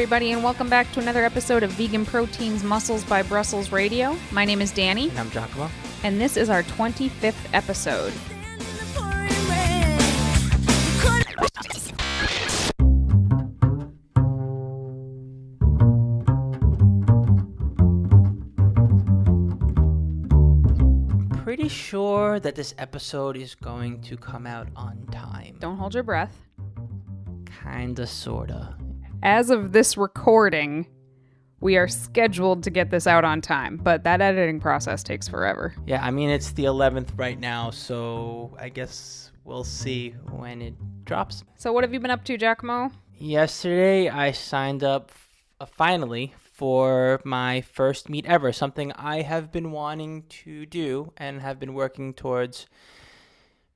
everybody, and welcome back to another episode of Vegan Proteins Muscles by Brussels Radio. My name is Danny. And I'm Giacomo. And this is our 25th episode. Pretty sure that this episode is going to come out on time. Don't hold your breath. Kinda, sorta. As of this recording, we are scheduled to get this out on time, but that editing process takes forever. Yeah, I mean, it's the 11th right now, so I guess we'll see when it drops. So what have you been up to, Giacomo? Yesterday, I signed up finally for my first meet ever, something I have been wanting to do and have been working towards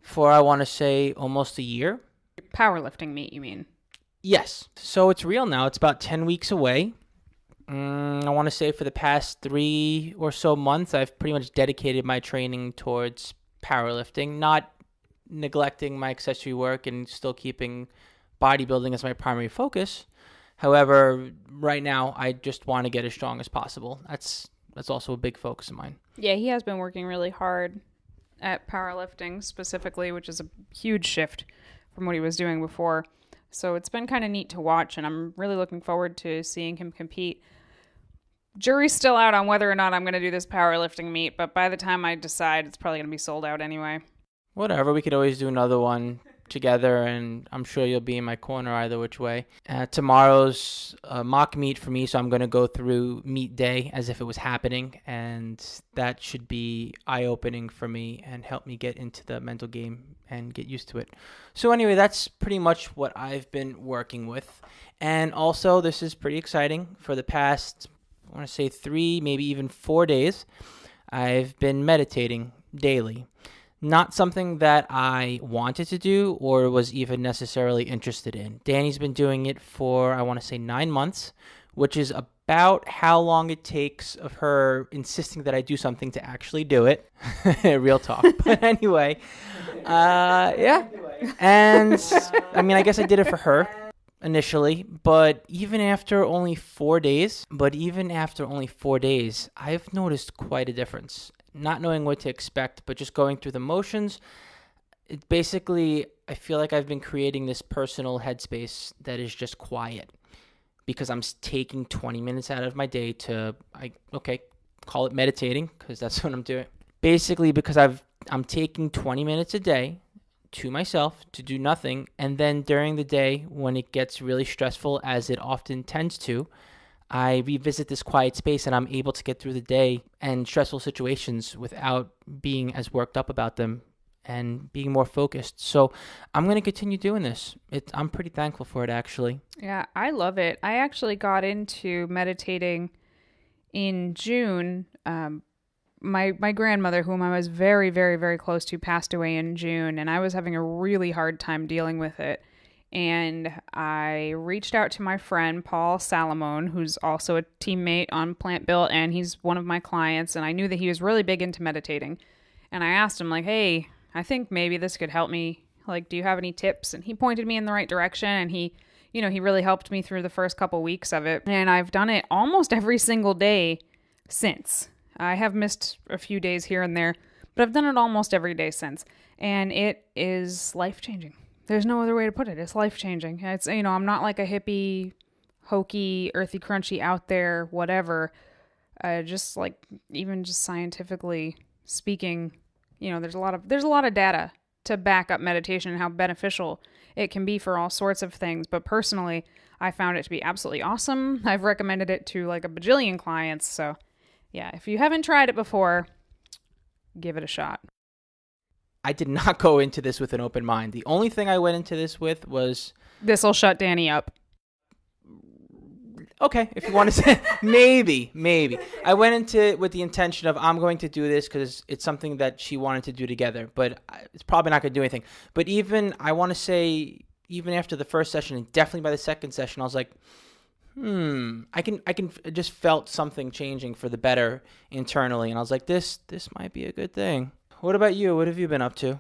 for, I want to say, almost a year. Powerlifting meet, you mean? Yes. So it's real now. It's about 10 weeks away. I want to say for the past 3 or so months, I've pretty much dedicated my training towards powerlifting, not neglecting my accessory work and still keeping bodybuilding as my primary focus. However, right now, I just want to get as strong as possible. That's also a big focus of mine. Yeah, he has been working really hard at powerlifting specifically, which is a huge shift from what he was doing before. So it's been kind of neat to watch, and I'm really looking forward to seeing him compete. Jury's still out on whether or not I'm going to do this powerlifting meet, but by the time I decide, it's probably going to be sold out anyway. Whatever, we could always do another one together, and I'm sure you'll be in my corner either which way. Tomorrow's mock meet for me, so I'm going to go through meet day as if it was happening, and that should be eye-opening for me and help me get into the mental game and get used to it. So anyway, that's pretty much what I've been working with. And also, this is pretty exciting. For the past, I want to say 3, maybe even 4 days, I've been meditating daily. Not something that I wanted to do or was even necessarily interested in. Danny's been doing it for, I want to say, 9 months, which is about how long it takes of her insisting that I do something to actually do it. Real talk. But anyway, yeah. And I mean, I guess I did it for her initially, but even after only 4 days, I've noticed quite a difference. Not knowing what to expect, but just going through the motions. It basically, I feel like I've been creating this personal headspace that is just quiet because I'm taking 20 minutes out of my day to, call it meditating because that's what I'm doing. Basically, because I'm taking 20 minutes a day to myself to do nothing, and then during the day when it gets really stressful, as it often tends to, I revisit this quiet space and I'm able to get through the day and stressful situations without being as worked up about them and being more focused. So I'm going to continue doing this. I'm pretty thankful for it, actually. Yeah, I love it. I actually got into meditating in June. My grandmother, whom I was very, very, very close to, passed away in June, and I was having a really hard time dealing with it. And I reached out to my friend, Paul Salamone, who's also a teammate on Plant Built, and he's one of my clients. And I knew that he was really big into meditating. And I asked him, like, hey, I think maybe this could help me. Like, do you have any tips? And he pointed me in the right direction. And he really helped me through the first couple weeks of it. And I've done it almost every single day since. I have missed a few days here and there, but I've done it almost every day since. And it is life-changing. There's no other way to put it. It's life-changing. It's, I'm not like a hippie, hokey, earthy, crunchy, out there, whatever. Just like, even just scientifically speaking, there's a lot of data to back up meditation and how beneficial it can be for all sorts of things. But personally, I found it to be absolutely awesome. I've recommended it to like a bajillion clients. So yeah, if you haven't tried it before, give it a shot. I did not go into this with an open mind. The only thing I went into this with was... This'll shut Danny up. Okay, if you want to say... maybe. I went into it with the intention of I'm going to do this because it's something that she wanted to do together. But it's probably not going to do anything. But even after the first session, and definitely by the second session, I was like, I can just felt something changing for the better internally. And I was like, this might be a good thing. What about you? What have you been up to?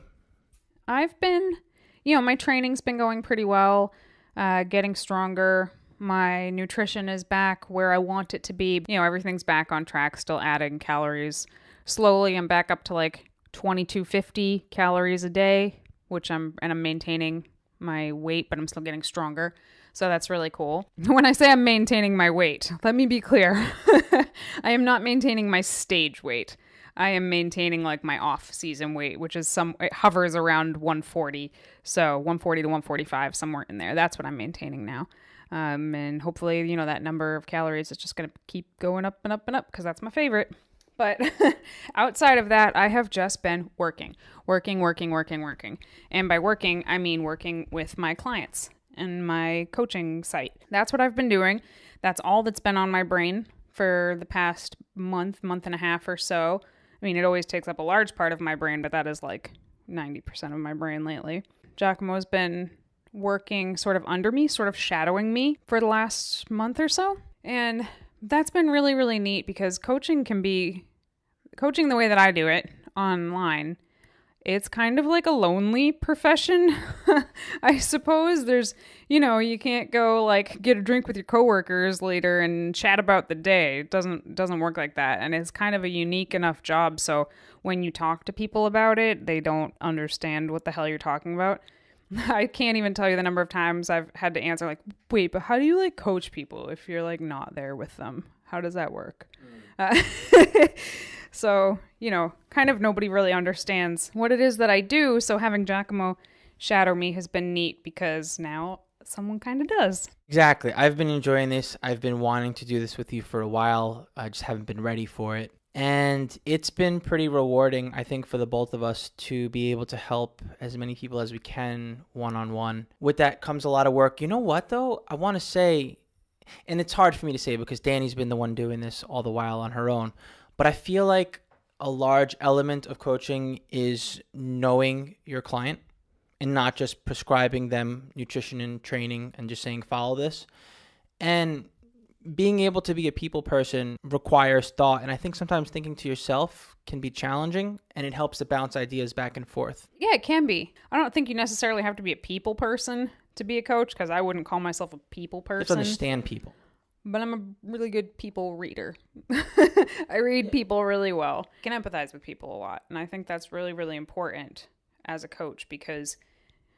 I've been, my training's been going pretty well, getting stronger. My nutrition is back where I want it to be. Everything's back on track, still adding calories. Slowly, I'm back up to like 2250 calories a day, and I'm maintaining my weight, but I'm still getting stronger. So that's really cool. When I say I'm maintaining my weight, let me be clear. I am not maintaining my stage weight. I am maintaining like my off-season weight, which is it hovers around 140. So 140 to 145, somewhere in there. That's what I'm maintaining now. And hopefully, that number of calories is just going to keep going up and up and up because that's my favorite. But outside of that, I have just been working. And by working, I mean working with my clients and my coaching site. That's what I've been doing. That's all that's been on my brain for the past month and a half or so. I mean, it always takes up a large part of my brain, but that is like 90% of my brain lately. Giacomo's been working sort of under me, sort of shadowing me for the last month or so. And that's been really, really neat because coaching the way that I do it online, it's kind of like a lonely profession, I suppose. There's, you can't go like get a drink with your coworkers later and chat about the day. It doesn't work like that. And it's kind of a unique enough job. So when you talk to people about it, they don't understand what the hell you're talking about. I can't even tell you the number of times I've had to answer like, wait, but how do you like coach people if you're like not there with them? How does that work? So, kind of nobody really understands what it is that I do. So having Giacomo shadow me has been neat because now someone kind of does. Exactly. I've been enjoying this. I've been wanting to do this with you for a while. I just haven't been ready for it. And it's been pretty rewarding, I think, for the both of us to be able to help as many people as we can one-on-one. With that comes a lot of work. You know what, though? I want to say, and it's hard for me to say because Danny's been the one doing this all the while on her own, but I feel like a large element of coaching is knowing your client and not just prescribing them nutrition and training and just saying, follow this. And being able to be a people person requires thought. And I think sometimes thinking to yourself can be challenging, and it helps to bounce ideas back and forth. Yeah, it can be. I don't think you necessarily have to be a people person to be a coach because I wouldn't call myself a people person. Just understand people. But I'm a really good people reader. I read people really well. I can empathize with people a lot. And I think that's really, really important as a coach because,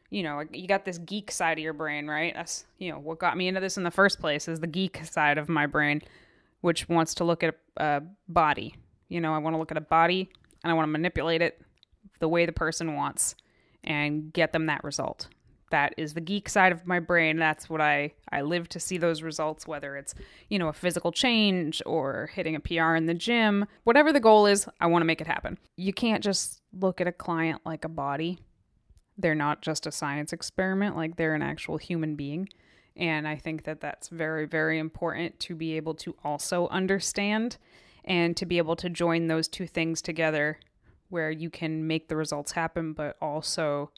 you got this geek side of your brain, right? That's, what got me into this in the first place is the geek side of my brain, which wants to look at a body. I want to look at a body and I want to manipulate it the way the person wants and get them that result. That is the geek side of my brain. That's what I live to see those results, whether it's, a physical change or hitting a PR in the gym. Whatever the goal is, I want to make it happen. You can't just look at a client like a body. They're not just a science experiment, like they're an actual human being. And I think that that's very, very important to be able to also understand and to be able to join those two things together where you can make the results happen, but also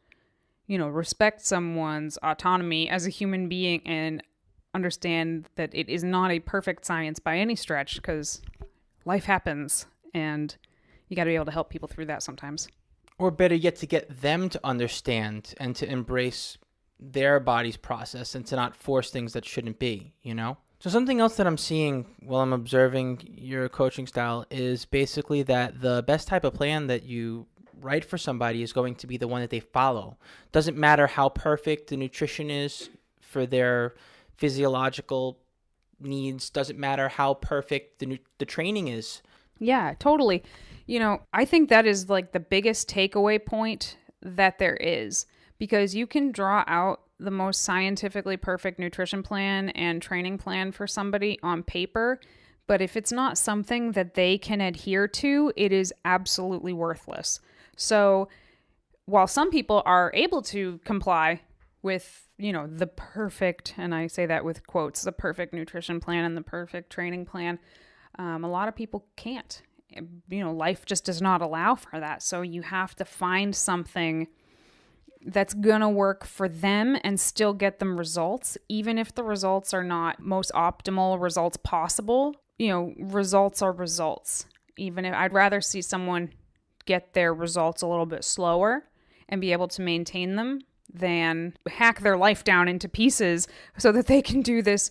respect someone's autonomy as a human being and understand that it is not a perfect science by any stretch because life happens and you got to be able to help people through that sometimes. Or better yet, to get them to understand and to embrace their body's process and to not force things that shouldn't be, So something else that I'm seeing while I'm observing your coaching style is basically that the best type of plan that you right for somebody is going to be the one that they follow. Doesn't matter how perfect the nutrition is for their physiological needs. Doesn't matter how perfect the training is. Yeah, totally. I think that is like the biggest takeaway point that there is because you can draw out the most scientifically perfect nutrition plan and training plan for somebody on paper, but if it's not something that they can adhere to, it is absolutely worthless. So while some people are able to comply with, the perfect, and I say that with quotes, the perfect nutrition plan and the perfect training plan, a lot of people can't. Life just does not allow for that. So you have to find something that's going to work for them and still get them results, even if the results are not most optimal results possible. Results are results. Even if I'd rather see someone get their results a little bit slower and be able to maintain them than hack their life down into pieces so that they can do this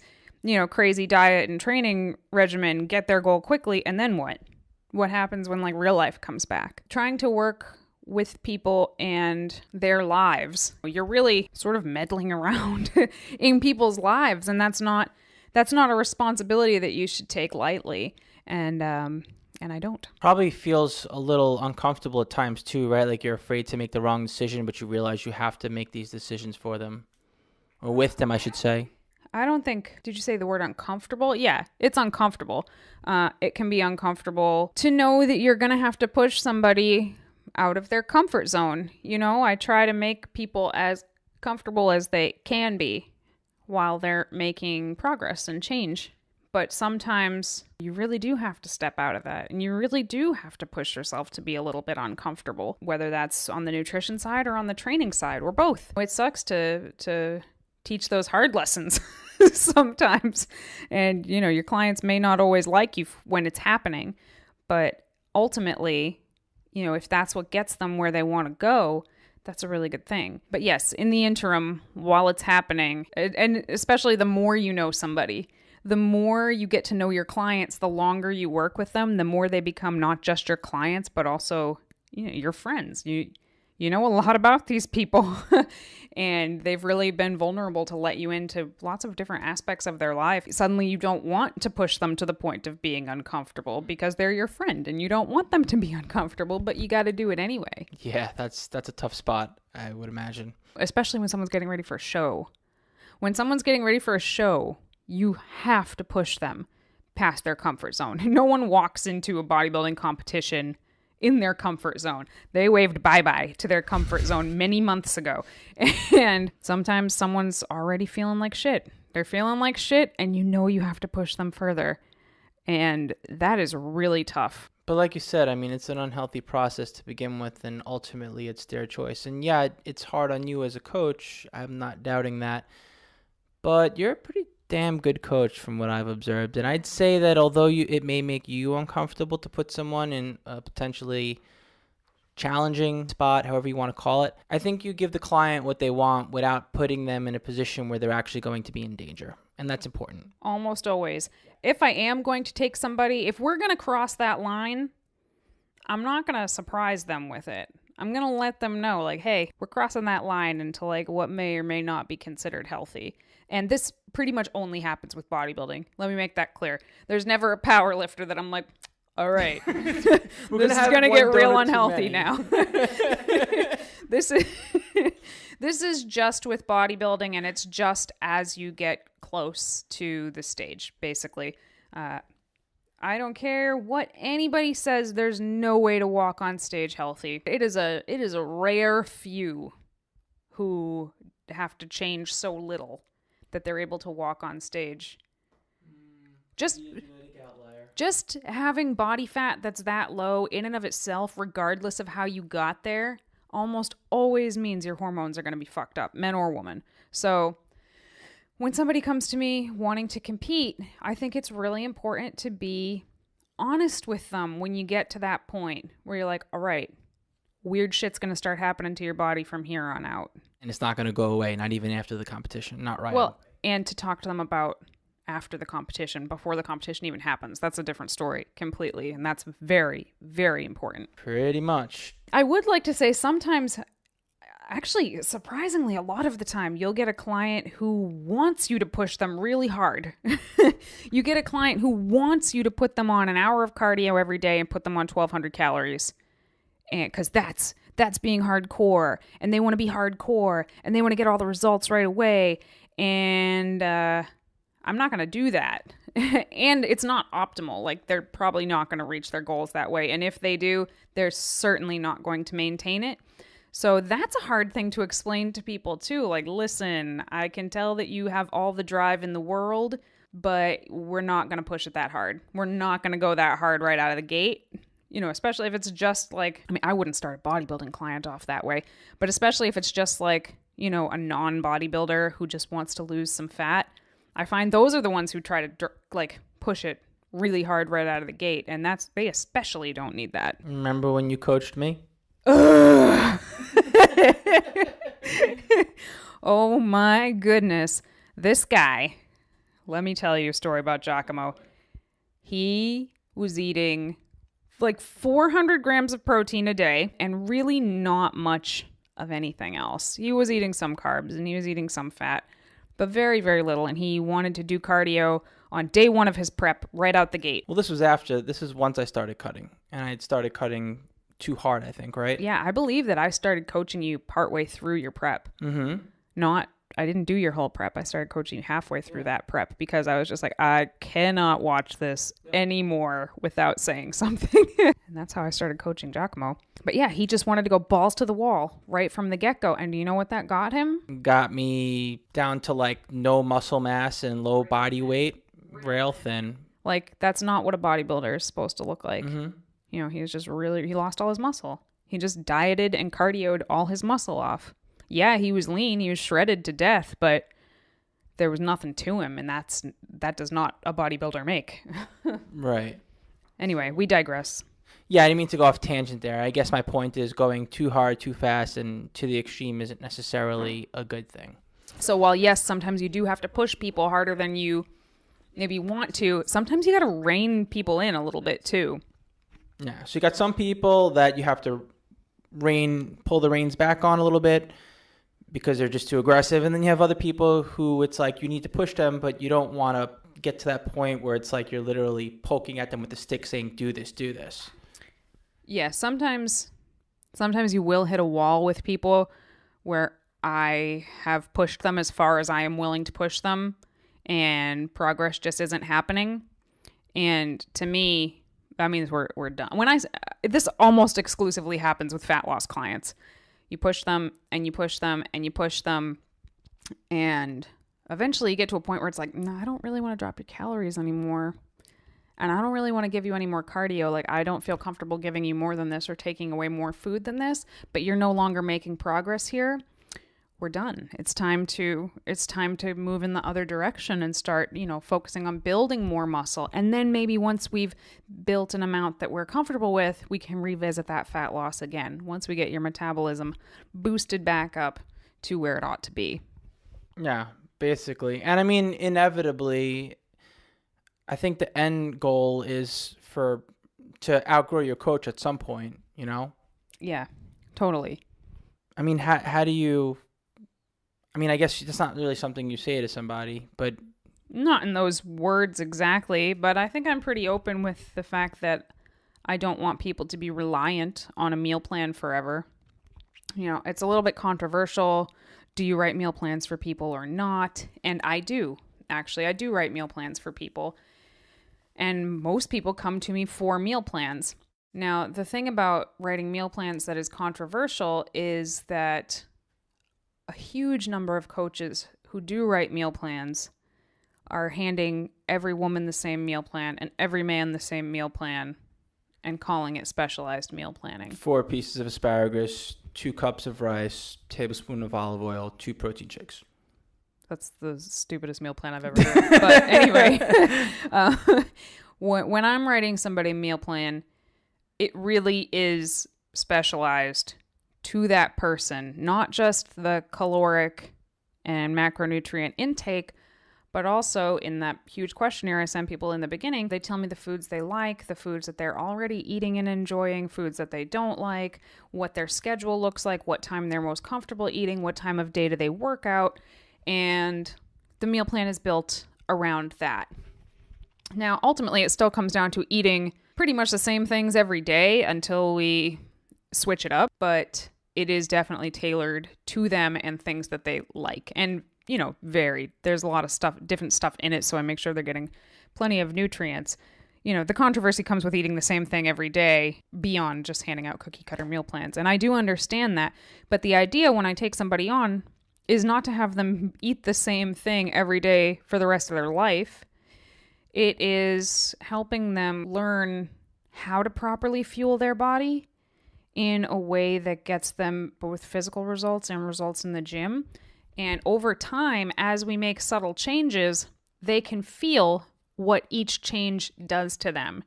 crazy diet and training regimen, get their goal quickly, and then what? What happens when like real life comes back? Trying to work with people and their lives, you're really sort of meddling around in people's lives, and that's not a responsibility that you should take lightly. And I don't. Probably feels a little uncomfortable at times too, right? Like you're afraid to make the wrong decision, but you realize you have to make these decisions for them, or with them, I should say. I don't think, did you say the word uncomfortable? Yeah, it's uncomfortable. It can be uncomfortable to know that you're going to have to push somebody out of their comfort zone. I try to make people as comfortable as they can be while they're making progress and change. But sometimes you really do have to step out of that, and you really do have to push yourself to be a little bit uncomfortable, whether that's on the nutrition side or on the training side or both. It sucks to teach those hard lessons sometimes. And, your clients may not always like you when it's happening, but ultimately, if that's what gets them where they want to go, that's a really good thing. But yes, in the interim, while it's happening, and especially the more you know somebody, the more you get to know your clients, the longer you work with them, the more they become not just your clients, but also, your friends. You know a lot about these people and they've really been vulnerable to let you into lots of different aspects of their life. Suddenly you don't want to push them to the point of being uncomfortable because they're your friend and you don't want them to be uncomfortable, but you got to do it anyway. Yeah, that's a tough spot, I would imagine. Especially when someone's getting ready for a show. When someone's getting ready for a show, you have to push them past their comfort zone. No one walks into a bodybuilding competition in their comfort zone. They waved bye-bye to their comfort zone many months ago. And sometimes someone's already feeling like shit. They're feeling like shit, and you have to push them further. And that is really tough. But like you said, it's an unhealthy process to begin with, and ultimately it's their choice. And yeah, it's hard on you as a coach. I'm not doubting that. But you're a pretty damn good coach from what I've observed. And I'd say that although it may make you uncomfortable to put someone in a potentially challenging spot, however you want to call it, I think you give the client what they want without putting them in a position where they're actually going to be in danger. And that's important. Almost always. If I am going to take somebody, if we're going to cross that line, I'm not going to surprise them with it. I'm going to let them know, like, hey, we're crossing that line into like what may or may not be considered healthy. And this pretty much only happens with bodybuilding. Let me make that clear. There's never a power lifter that I'm like, all right, this is going to get real unhealthy now. This is just with bodybuilding, and it's just as you get close to the stage, basically. I don't care what anybody says, there's no way to walk on stage healthy. It is a rare few who have to change so little that they're able to walk on stage. Just having body fat that's that low in and of itself, regardless of how you got there, almost always means your hormones are going to be fucked up, men or women. So when somebody comes to me wanting to compete, I think it's really important to be honest with them when you get to that point where you're like, all right, weird shit's going to start happening to your body from here on out. And it's not going to go away, not even after the competition, not right. Well, and to talk to them about after the competition, before the competition even happens. That's a different story completely. And that's very, very important. Pretty much. I would like to say sometimes, actually, surprisingly, a lot of the time, you'll get a client who wants you to push them really hard. You get a client who wants you to put them on an hour of cardio every day and put them on 1,200 calories. And because that's being hardcore, and they want to be hardcore, and they want to get all the results right away. And I'm not going to do that. And it's not optimal. Like, they're probably not going to reach their goals that way. And if they do, they're certainly not going to maintain it. So that's a hard thing to explain to people too. Like, listen, I can tell that you have all the drive in the world, but we're not going to push it that hard. We're not going to go that hard right out of the gate. Especially if it's just like, I wouldn't start a bodybuilding client off that way, but especially if it's just like, a non-bodybuilder who just wants to lose some fat. I find those are the ones who try to push it really hard right out of the gate. And they especially don't need that. Remember when you coached me? Oh my goodness. This guy let me tell you a story about Giacomo. He was eating like 400 grams of protein a day and really not much of anything else. He was eating some carbs and he was eating some fat, but very, very little. And he wanted to do cardio on day one of his prep right out the gate. Well, this is once I started cutting, and I had started cutting too hard, I think, right? Yeah, I believe that I started coaching you partway through your prep. Mm-hmm. I didn't do your whole prep. I started coaching you halfway through that prep because I was just like, I cannot watch this anymore without saying something. And that's how I started coaching Giacomo. But yeah, he just wanted to go balls to the wall right from the get-go. And do you know what that got him? Got me down to like no muscle mass and low body weight, rail thin. Like, that's not what a bodybuilder is supposed to look like. Mm-hmm. You know, he was just he lost all his muscle. He just dieted and cardioed all his muscle off. Yeah, he was lean, he was shredded to death, but there was nothing to him, and that does not a bodybuilder make. Right. Anyway, we digress. Yeah, I didn't mean to go off tangent there. I guess my point is going too hard, too fast, and to the extreme isn't necessarily a good thing. So while, yes, sometimes you do have to push people harder than you maybe want to, sometimes you got to rein people in a little bit too. Yeah, so you got some people that you have to pull the reins back on a little bit because they're just too aggressive. And then you have other people who it's like you need to push them, but you don't want to get to that point where it's like you're literally poking at them with the stick saying, do this, do this. Yeah, sometimes you will hit a wall with people where I have pushed them as far as I am willing to push them and progress just isn't happening. And to me, that means we're done. This almost exclusively happens with fat loss clients. You push them and you push them and you push them, and eventually you get to a point where it's like, no, I don't really want to drop your calories anymore, and I don't really want to give you any more cardio. Like, I don't feel comfortable giving you more than this or taking away more food than this, but you're no longer making progress here. We're done. It's time to move in the other direction and start, focusing on building more muscle. And then maybe once we've built an amount that we're comfortable with, we can revisit that fat loss again. Once we get your metabolism boosted back up to where it ought to be. Yeah, basically. And I mean, inevitably, I think the end goal is to outgrow your coach at some point, Yeah, totally. I mean, how do you... I mean, I guess that's not really something you say to somebody, but... Not in those words exactly, but I think I'm pretty open with the fact that I don't want people to be reliant on a meal plan forever. It's a little bit controversial. Do you write meal plans for people or not? And I do. Actually, I do write meal plans for people. And most people come to me for meal plans. Now, the thing about writing meal plans that is controversial is that a huge number of coaches who do write meal plans are handing every woman the same meal plan and every man the same meal plan and calling it specialized meal planning. 4 pieces of asparagus, 2 cups of rice, tablespoon of olive oil, 2 protein shakes. That's the stupidest meal plan I've ever heard. But anyway, when I'm writing somebody a meal plan, it really is specialized to that person, not just the caloric and macronutrient intake, but also in that huge questionnaire I send people in the beginning, they tell me the foods they like, the foods that they're already eating and enjoying, foods that they don't like, what their schedule looks like, what time they're most comfortable eating, what time of day do they work out, and the meal plan is built around that. Now, ultimately, it still comes down to eating pretty much the same things every day until we switch it up, but it is definitely tailored to them and things that they like. And, varied. There's a lot of different stuff in it, so I make sure they're getting plenty of nutrients. The controversy comes with eating the same thing every day beyond just handing out cookie cutter meal plans. And I do understand that. But the idea when I take somebody on is not to have them eat the same thing every day for the rest of their life. It is helping them learn how to properly fuel their body in a way that gets them both physical results and results in the gym. And over time, as we make subtle changes, they can feel what each change does to them.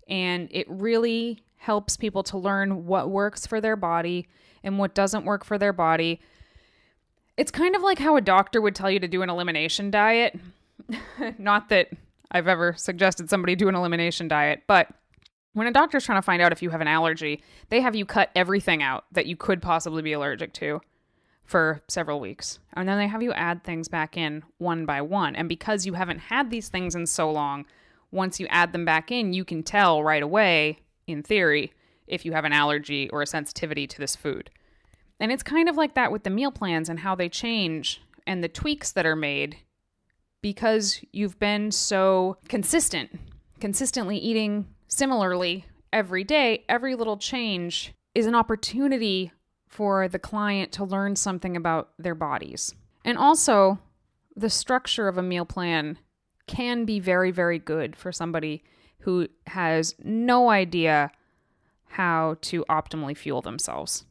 And it really helps people to learn what works for their body and what doesn't work for their body. It's kind of like how a doctor would tell you to do an elimination diet. Not that I've ever suggested somebody do an elimination diet, but when a doctor's trying to find out if you have an allergy, they have you cut everything out that you could possibly be allergic to for several weeks. And then they have you add things back in one by one. And because you haven't had these things in so long, once you add them back in, you can tell right away, in theory, if you have an allergy or a sensitivity to this food. And it's kind of like that with the meal plans and how they change and the tweaks that are made because you've been so consistently eating similarly every day. Every little change is an opportunity for the client to learn something about their bodies. And also, the structure of a meal plan can be very, very good for somebody who has no idea how to optimally fuel themselves.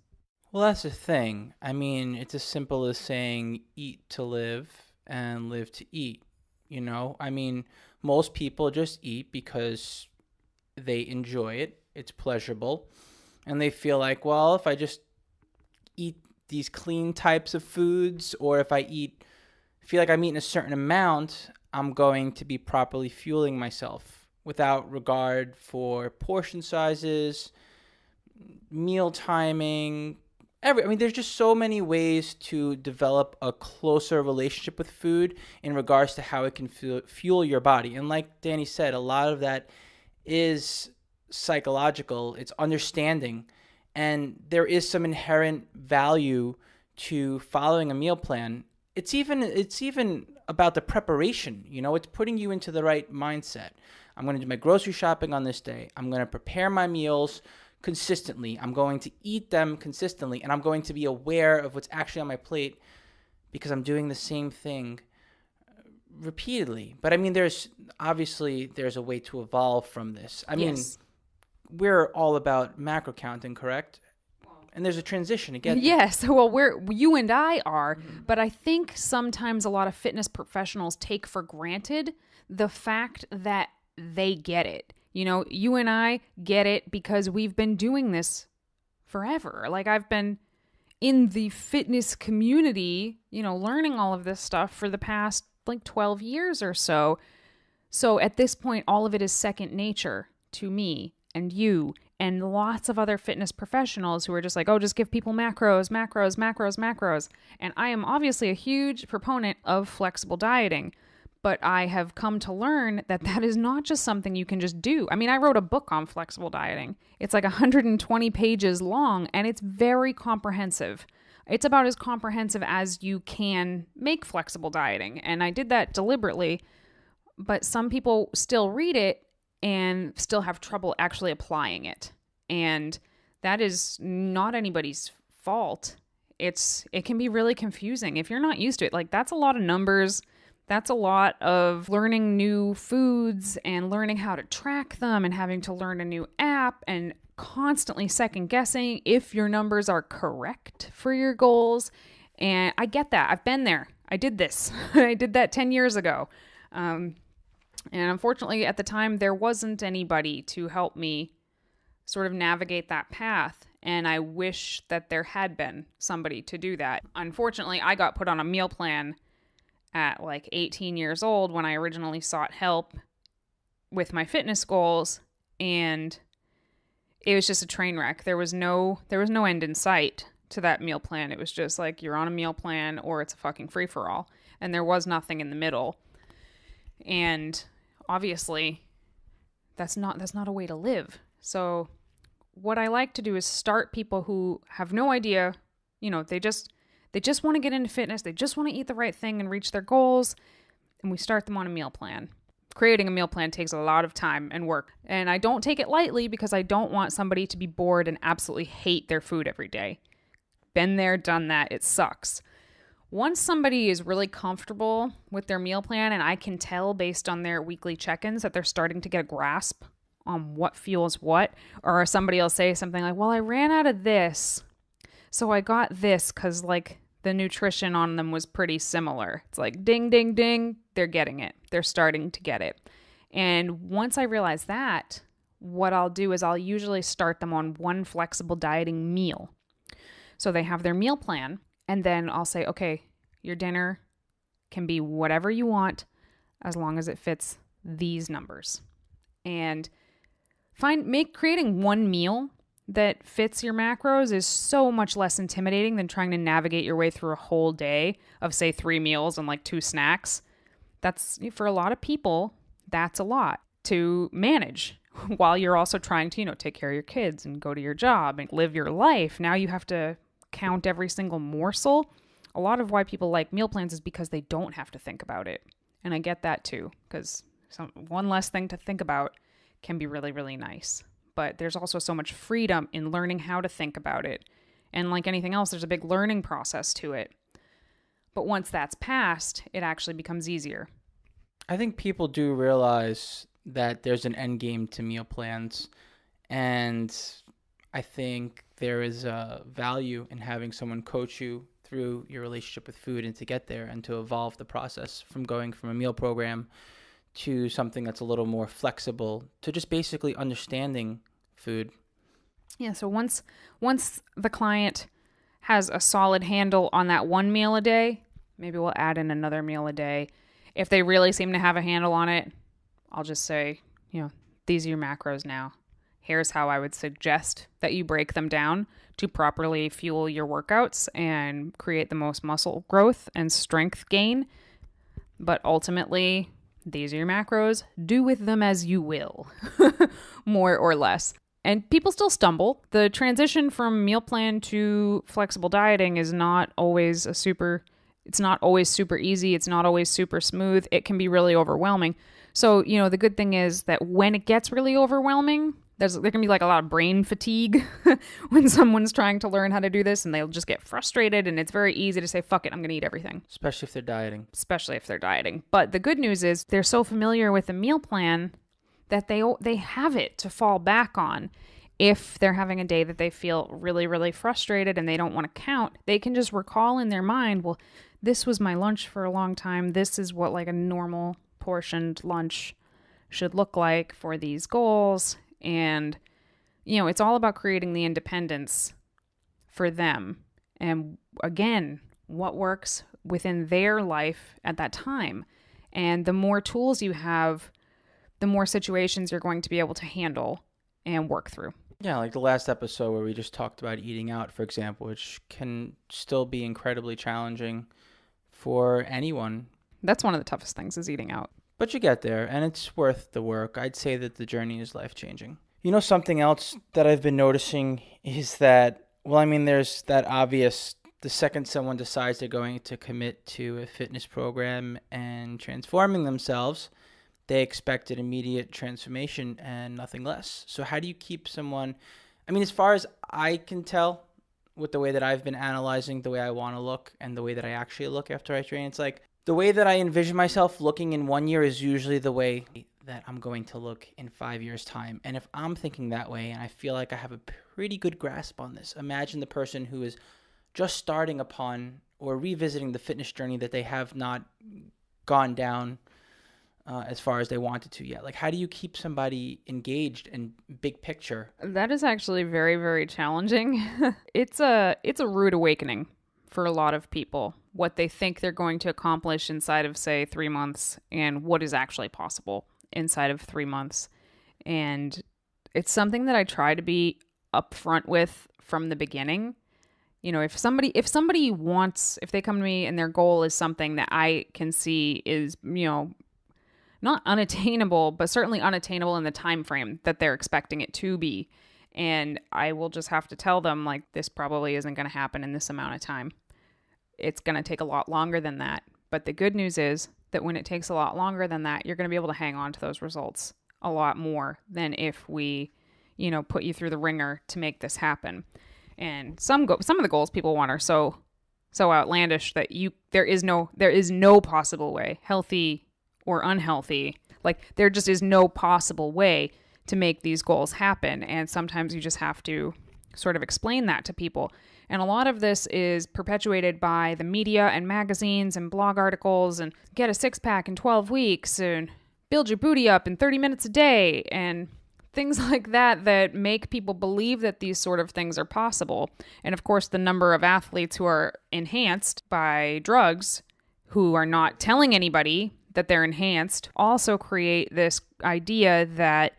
Well, that's the thing. I mean, it's as simple as saying eat to live and live to eat. You know, I mean, most people just eat because they enjoy it. It's pleasurable. And they feel like, well, if I just eat these clean types of foods, or if I feel like I'm eating a certain amount, I'm going to be properly fueling myself without regard for portion sizes, meal timing, there's just so many ways to develop a closer relationship with food in regards to how it can fuel your body. And like Danny said, a lot of that is psychological. It's understanding. And there is some inherent value to following a meal plan. It's even about the preparation. You know, it's putting you into the right mindset. I'm going to do my grocery shopping on this day. I'm going to prepare my meals consistently. I'm going to eat them consistently, and I'm going to be aware of what's actually on my plate because I'm doing the same thing repeatedly. But I mean, there's a way to evolve from this. I mean, we're all about macro counting, correct? And there's a transition to get there. Yes, well, you and I are, but I think sometimes a lot of fitness professionals take for granted the fact that they get it. You know, you and I get it because we've been doing this forever. Like, I've been in the fitness community, you know, learning all of this stuff for the past like 12 years or so. So at this point, all of it is second nature to me and you and lots of other fitness professionals who are just like, oh, just give people macros. And I am obviously a huge proponent of flexible dieting. But I have come to learn that that is not just something you can just do. I mean, I wrote a book on flexible dieting. It's like 120 pages long, and it's very comprehensive. It's about as comprehensive as you can make flexible dieting. And I did that deliberately, but some people still read it and still have trouble actually applying it. And that is not anybody's fault. It can be really confusing if you're not used to it. Like, that's a lot of numbers. That's a lot of learning new foods and learning how to track them and having to learn a new app and constantly second guessing if your numbers are correct for your goals. And I get that. I've been there. I did this. I did that 10 years ago. And unfortunately, at the time, there wasn't anybody to help me sort of navigate that path. And I wish that there had been somebody to do that. Unfortunately, I got put on a meal plan at like 18 years old when I originally sought help with my fitness goals, and it was just a train wreck. There was no end in sight to that meal plan. It was just like, you're on a meal plan or it's a fucking free-for-all, and there was nothing in the middle. And obviously that's not a way to live. So what I like to do is start people who have no idea, you know, they just want to get into fitness. They just want to eat the right thing and reach their goals. And we start them on a meal plan. Creating a meal plan takes a lot of time and work. And I don't take it lightly because I don't want somebody to be bored and absolutely hate their food every day. Been there, done that. It sucks. Once somebody is really comfortable with their meal plan, and I can tell based on their weekly check-ins that they're starting to get a grasp on what fuels what, or somebody will say something like, well, I ran out of this, so I got this because like the nutrition on them was pretty similar. It's like ding, ding, ding. They're getting it. They're starting to get it. And once I realize that, what I'll do is I'll usually start them on one flexible dieting meal. So they have their meal plan, and then I'll say, okay, your dinner can be whatever you want. as long as it fits these numbers. And creating one meal that fits your macros is so much less intimidating than trying to navigate your way through a whole day of, say, 3 meals and like 2 snacks. That's, for a lot of people, that's a lot to manage while you're also trying to, take care of your kids and go to your job and live your life. Now you have to count every single morsel. A lot of why people like meal plans is because they don't have to think about it. And I get that too, because one less thing to think about can be really, really nice. But there's also so much freedom in learning how to think about it. And like anything else, there's a big learning process to it. But once that's passed, it actually becomes easier. I think people do realize that there's an end game to meal plans. And I think there is a value in having someone coach you through your relationship with food and to get there and to evolve the process from going from a meal program to something that's a little more flexible, to just basically understanding food. Yeah, so once the client has a solid handle on that one meal a day, maybe we'll add in another meal a day. If they really seem to have a handle on it, I'll just say, these are your macros now. Here's how I would suggest that you break them down to properly fuel your workouts and create the most muscle growth and strength gain. But ultimately, these are your macros. Do with them as you will, more or less. And people still stumble. The transition from meal plan to flexible dieting is not always it's not always super easy. It's not always super smooth. It can be really overwhelming. So, the good thing is that when it gets really overwhelming, there can be like a lot of brain fatigue when someone's trying to learn how to do this, and they'll just get frustrated, and it's very easy to say, fuck it, I'm going to eat everything. Especially if they're dieting. But the good news is they're so familiar with the meal plan that they have it to fall back on. If they're having a day that they feel really, really frustrated and they don't want to count, they can just recall in their mind, well, this was my lunch for a long time. This is what like a normal portioned lunch should look like for these goals. And, it's all about creating the independence for them. And again, what works within their life at that time. And the more tools you have, the more situations you're going to be able to handle and work through. Yeah, like the last episode where we just talked about eating out, for example, which can still be incredibly challenging for anyone. That's one of the toughest things, is eating out. But you get there, and it's worth the work. I'd say that the journey is life-changing. Something else that I've been noticing is that, there's that obvious, the second someone decides they're going to commit to a fitness program and transforming themselves, they expect an immediate transformation and nothing less. So how do you keep someone, as far as I can tell, with the way that I've been analyzing the way I want to look and the way that I actually look after I train, it's like the way that I envision myself looking in 1 year is usually the way that I'm going to look in 5 years' time. And if I'm thinking that way and I feel like I have a pretty good grasp on this, imagine the person who is just starting upon or revisiting the fitness journey that they have not gone down as far as they wanted to yet. Like, how do you keep somebody engaged in big picture? That is actually very, very challenging. It's a rude awakening for a lot of people, what they think they're going to accomplish inside of, say, 3 months and what is actually possible inside of 3 months. And it's something that I try to be upfront with from the beginning. If they come to me and their goal is something that I can see is, not unattainable, but certainly unattainable in the time frame that they're expecting it to be. And I will just have to tell them, like, this probably isn't going to happen in this amount of time. It's going to take a lot longer than that. But the good news is that when it takes a lot longer than that, you're going to be able to hang on to those results a lot more than if we, put you through the ringer to make this happen. And some of the goals people want are so outlandish that there is no possible way, healthy or unhealthy, like there just is no possible way to make these goals happen. And sometimes you just have to sort of explain that to people. And a lot of this is perpetuated by the media and magazines and blog articles and get a 6-pack in 12 weeks and build your booty up in 30 minutes a day and things like that make people believe that these sort of things are possible. And of course, the number of athletes who are enhanced by drugs who are not telling anybody that they're enhanced also create this idea that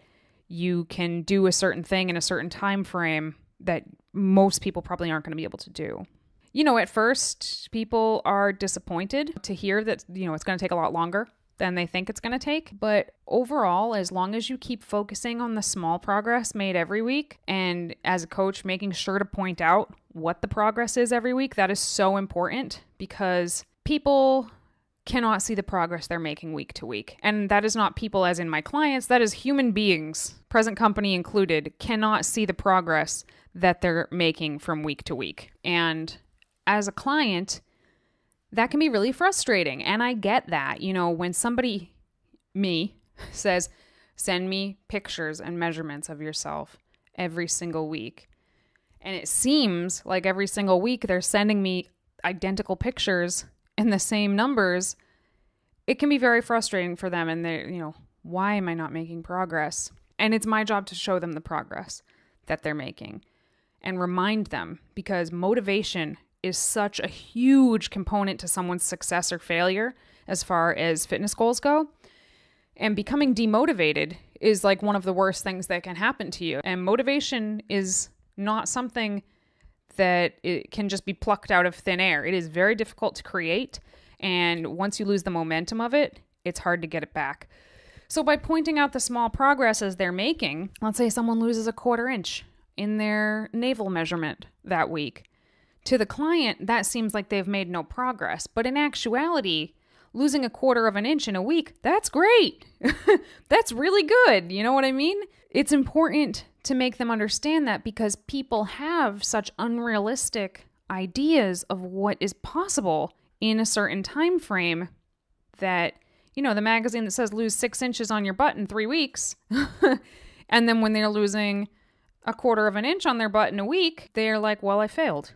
you can do a certain thing in a certain time frame that most people probably aren't going to be able to do. At first, people are disappointed to hear that, it's going to take a lot longer than they think it's going to take. But overall, as long as you keep focusing on the small progress made every week, and as a coach, making sure to point out what the progress is every week, that is so important, because people cannot see the progress they're making week to week. And that is not people as in my clients, that is human beings, present company included, cannot see the progress that they're making from week to week. And as a client, that can be really frustrating. And I get that. When somebody, me, says, send me pictures and measurements of yourself every single week. And it seems like every single week they're sending me identical pictures and the same numbers. It can be very frustrating for them. And they're, why am I not making progress? And it's my job to show them the progress that they're making and remind them, because motivation is such a huge component to someone's success or failure as far as fitness goals go. And becoming demotivated is like one of the worst things that can happen to you. And motivation is not something that it can just be plucked out of thin air. It is very difficult to create. And once you lose the momentum of it, it's hard to get it back. So by pointing out the small progresses they're making, let's say someone loses a 1/4 inch in their navel measurement that week. To the client, that seems like they've made no progress. But in actuality, losing a 1/4 of an inch in a week, that's great. That's really good. You know what I mean? It's important to make them understand that, because people have such unrealistic ideas of what is possible in a certain time frame that, the magazine that says lose 6 inches on your butt in 3 weeks. And then when they're losing a 1/4 of an inch on their butt in a week, they're like, well, I failed.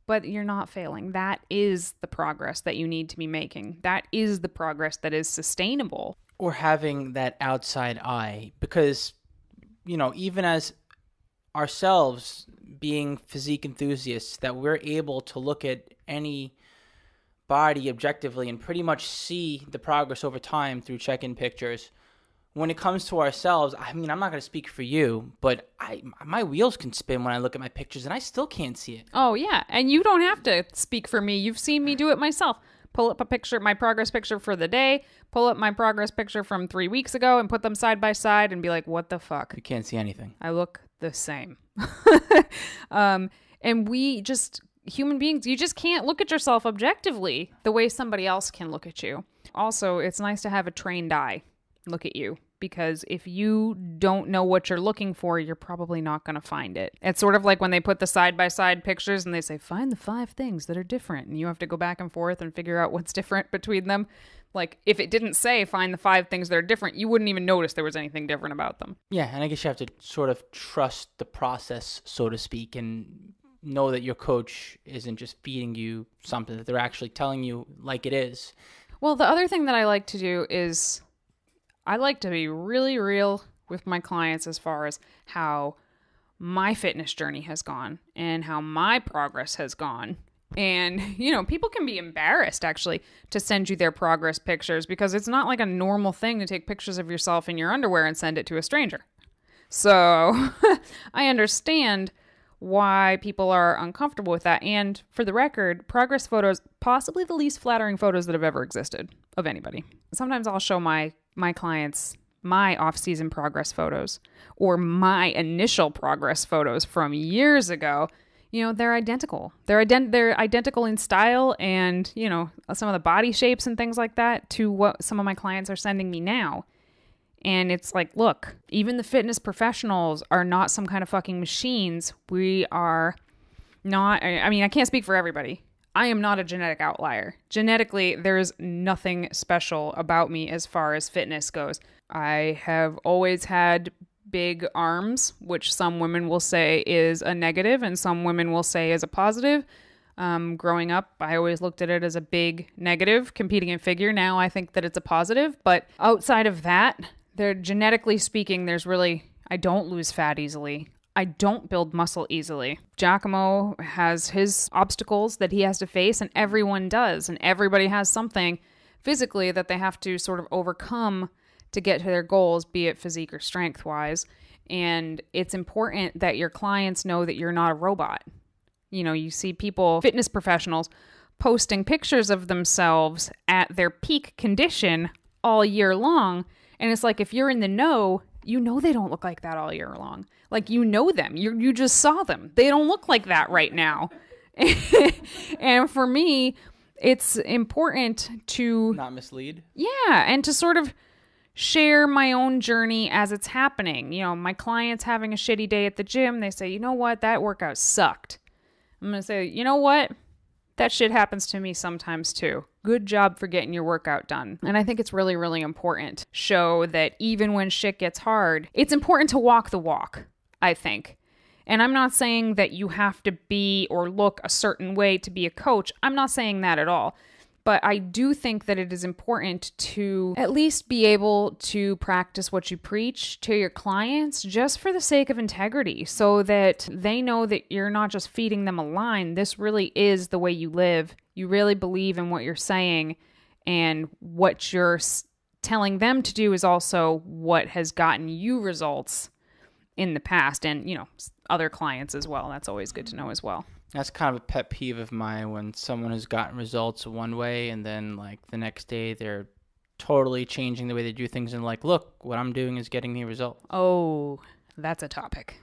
But you're not failing. That is the progress that you need to be making. That is the progress that is sustainable. Or having that outside eye, because, even as ourselves being physique enthusiasts, that we're able to look at any body objectively and pretty much see the progress over time through check-in pictures. When it comes to ourselves, I'm not going to speak for you, but my wheels can spin when I look at my pictures and I still can't see it. Oh, yeah. And you don't have to speak for me. You've seen me do it myself. Pull up a picture, my progress picture for the day, pull up my progress picture from 3 weeks ago and put them side by side and be like, what the fuck? You can't see anything. I look the same. And we just, human beings, you just can't look at yourself objectively the way somebody else can look at you. Also, it's nice to have a trained eye look at you, because if you don't know what you're looking for, you're probably not going to find it. It's sort of like when they put the side-by-side pictures and they say, find the 5 things that are different, and you have to go back and forth and figure out what's different between them. Like, if it didn't say find the 5 things that are different, you wouldn't even notice there was anything different about them. Yeah, and I guess you have to sort of trust the process, so to speak, and know that your coach isn't just feeding you something, that they're actually telling you like it is. Well, the other thing that I like to do is I like to be really real with my clients as far as how my fitness journey has gone and how my progress has gone. And, people can be embarrassed actually to send you their progress pictures, because it's not like a normal thing to take pictures of yourself in your underwear and send it to a stranger. So I understand why people are uncomfortable with that. And for the record, progress photos, possibly the least flattering photos that have ever existed of anybody. Sometimes I'll show my clients my off-season progress photos or my initial progress photos from years ago. They're identical. They're identical in style and, some of the body shapes and things like that to what some of my clients are sending me now. And it's like, look, even the fitness professionals are not some kind of fucking machines. We are not, I can't speak for everybody. I am not a genetic outlier. Genetically, there's nothing special about me as far as fitness goes. I have always had big arms, which some women will say is a negative and some women will say is a positive. Growing up, I always looked at it as a big negative. Competing in figure, now I think that it's a positive. But outside of that, genetically speaking, I don't lose fat easily. I don't build muscle easily. Giacomo has his obstacles that he has to face, and everyone does, and everybody has something. physically that they have to sort of overcome to get to their goals, be it physique or strength wise. And it's important that your clients know that you're not a robot. You know, you see people, fitness professionals, posting pictures of themselves at their peak condition all year long. And it's like, if you're in the know, you know they don't look like that all year long. Like, you know them. You just saw them. They don't look like that right now. And for me, it's important to not mislead. Yeah, and to sort of share my own journey as it's happening. You know, my client's having a shitty day at the gym. They say, you know what? That workout sucked. I'm going to say, you know what? That shit happens to me sometimes too. Good job for getting your workout done. And I think it's really, really important. Show that even when shit gets hard, it's important to walk the walk, I think. And I'm not saying that you have to be or look a certain way to be a coach. I'm not saying that at all. But I do think that it is important to at least be able to practice what you preach to your clients just for the sake of integrity, so that they know that you're not just feeding them a line. This really is the way you live. You really believe in what you're saying, and what you're telling them to do is also what has gotten you results in the past, and, you know, other clients as well. That's always good to know as well. That's kind of a pet peeve of mine, when someone has gotten results one way and then like the next day they're totally changing the way they do things and like, look, what I'm doing is getting me a result. Oh, that's a topic.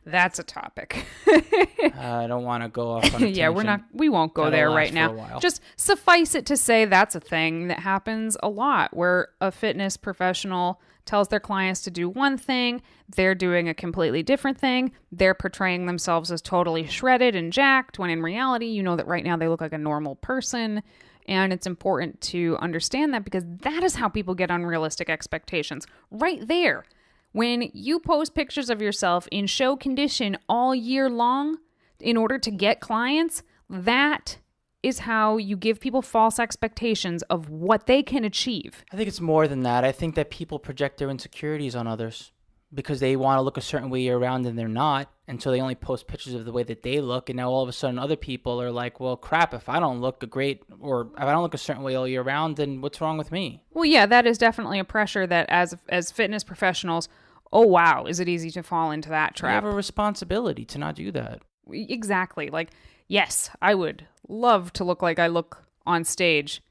That's a topic. I don't want to go off on a tangent. Yeah, we won't go there right now. Just suffice it to say that's a thing that happens a lot, where a fitness professional tells their clients to do one thing, they're doing a completely different thing. They're portraying themselves as totally shredded and jacked, when in reality, you know that right now they look like a normal person. And it's important to understand that, because that is how people get unrealistic expectations. Right there. When you post pictures of yourself in show condition all year long in order to get clients, that is how you give people false expectations of what they can achieve. I think it's more than that. I think that people project their insecurities on others because they want to look a certain way year round and they're not. And so they only post pictures of the way that they look. And now all of a sudden other people are like, well, crap, if I don't look great, or if I don't look a certain way all year round, then what's wrong with me? Well, yeah, that is definitely a pressure that as fitness professionals, oh, wow, is it easy to fall into that trap. You have a responsibility to not do that. Exactly. Like, yes, I would love to look like I look on stage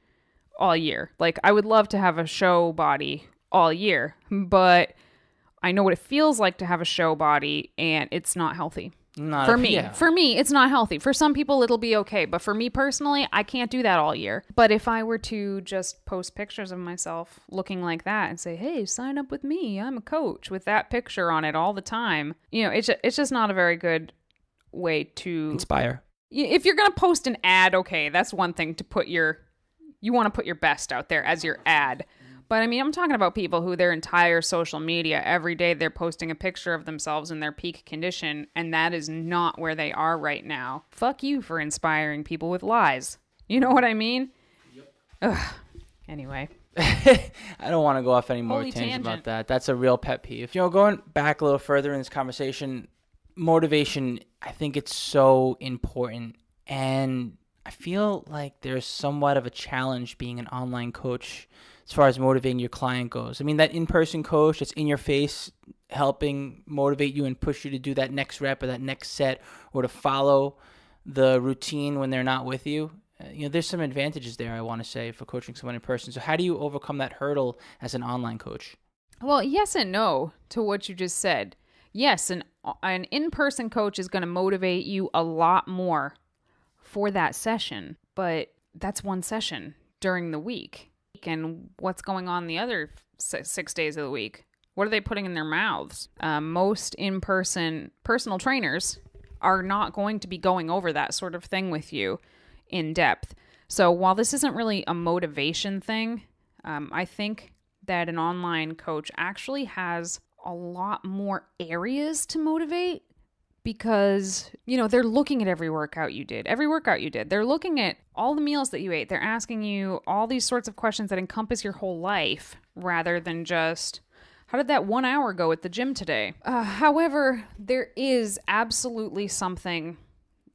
all year. Like, I would love to have a show body all year, but I know what it feels like to have a show body, and it's not healthy. For me, it's not healthy. For some people, it'll be okay. But for me personally, I can't do that all year. But if I were to just post pictures of myself looking like that and say, hey, sign up with me, I'm a coach, with that picture on it all the time, you know, it's just not a very good way to inspire. If you're going to post an ad, okay, that's one thing to put you want to put your best out there as your ad. But I mean, I'm talking about people who their entire social media, every day they're posting a picture of themselves in their peak condition, and that is not where they are right now. Fuck you for inspiring people with lies. You know what I mean? Yep. Ugh. Anyway. I don't want to go off any more tangent about that. That's a real pet peeve. You know, going back a little further in this conversation, motivation, I think it's so important. And I feel like there's somewhat of a challenge being an online coach as far as motivating your client goes. I mean, that in-person coach that's in your face, helping motivate you and push you to do that next rep or that next set, or to follow the routine when they're not with you. You know, there's some advantages there, I want to say, for coaching someone in person. So how do you overcome that hurdle as an online coach? Well, yes and no to what you just said. Yes, an in-person coach is going to motivate you a lot more for that session, but that's one session during the week. And what's going on the other 6 days of the week? What are they putting in their mouths? Most in-person personal trainers are not going to be going over that sort of thing with you in depth. So while this isn't really a motivation thing, I think that an online coach actually has a lot more areas to motivate, because, you know, they're looking at every workout you did. They're looking at all the meals that you ate. They're asking you all these sorts of questions that encompass your whole life, rather than just, how did that 1 hour go at the gym today? However, there is absolutely something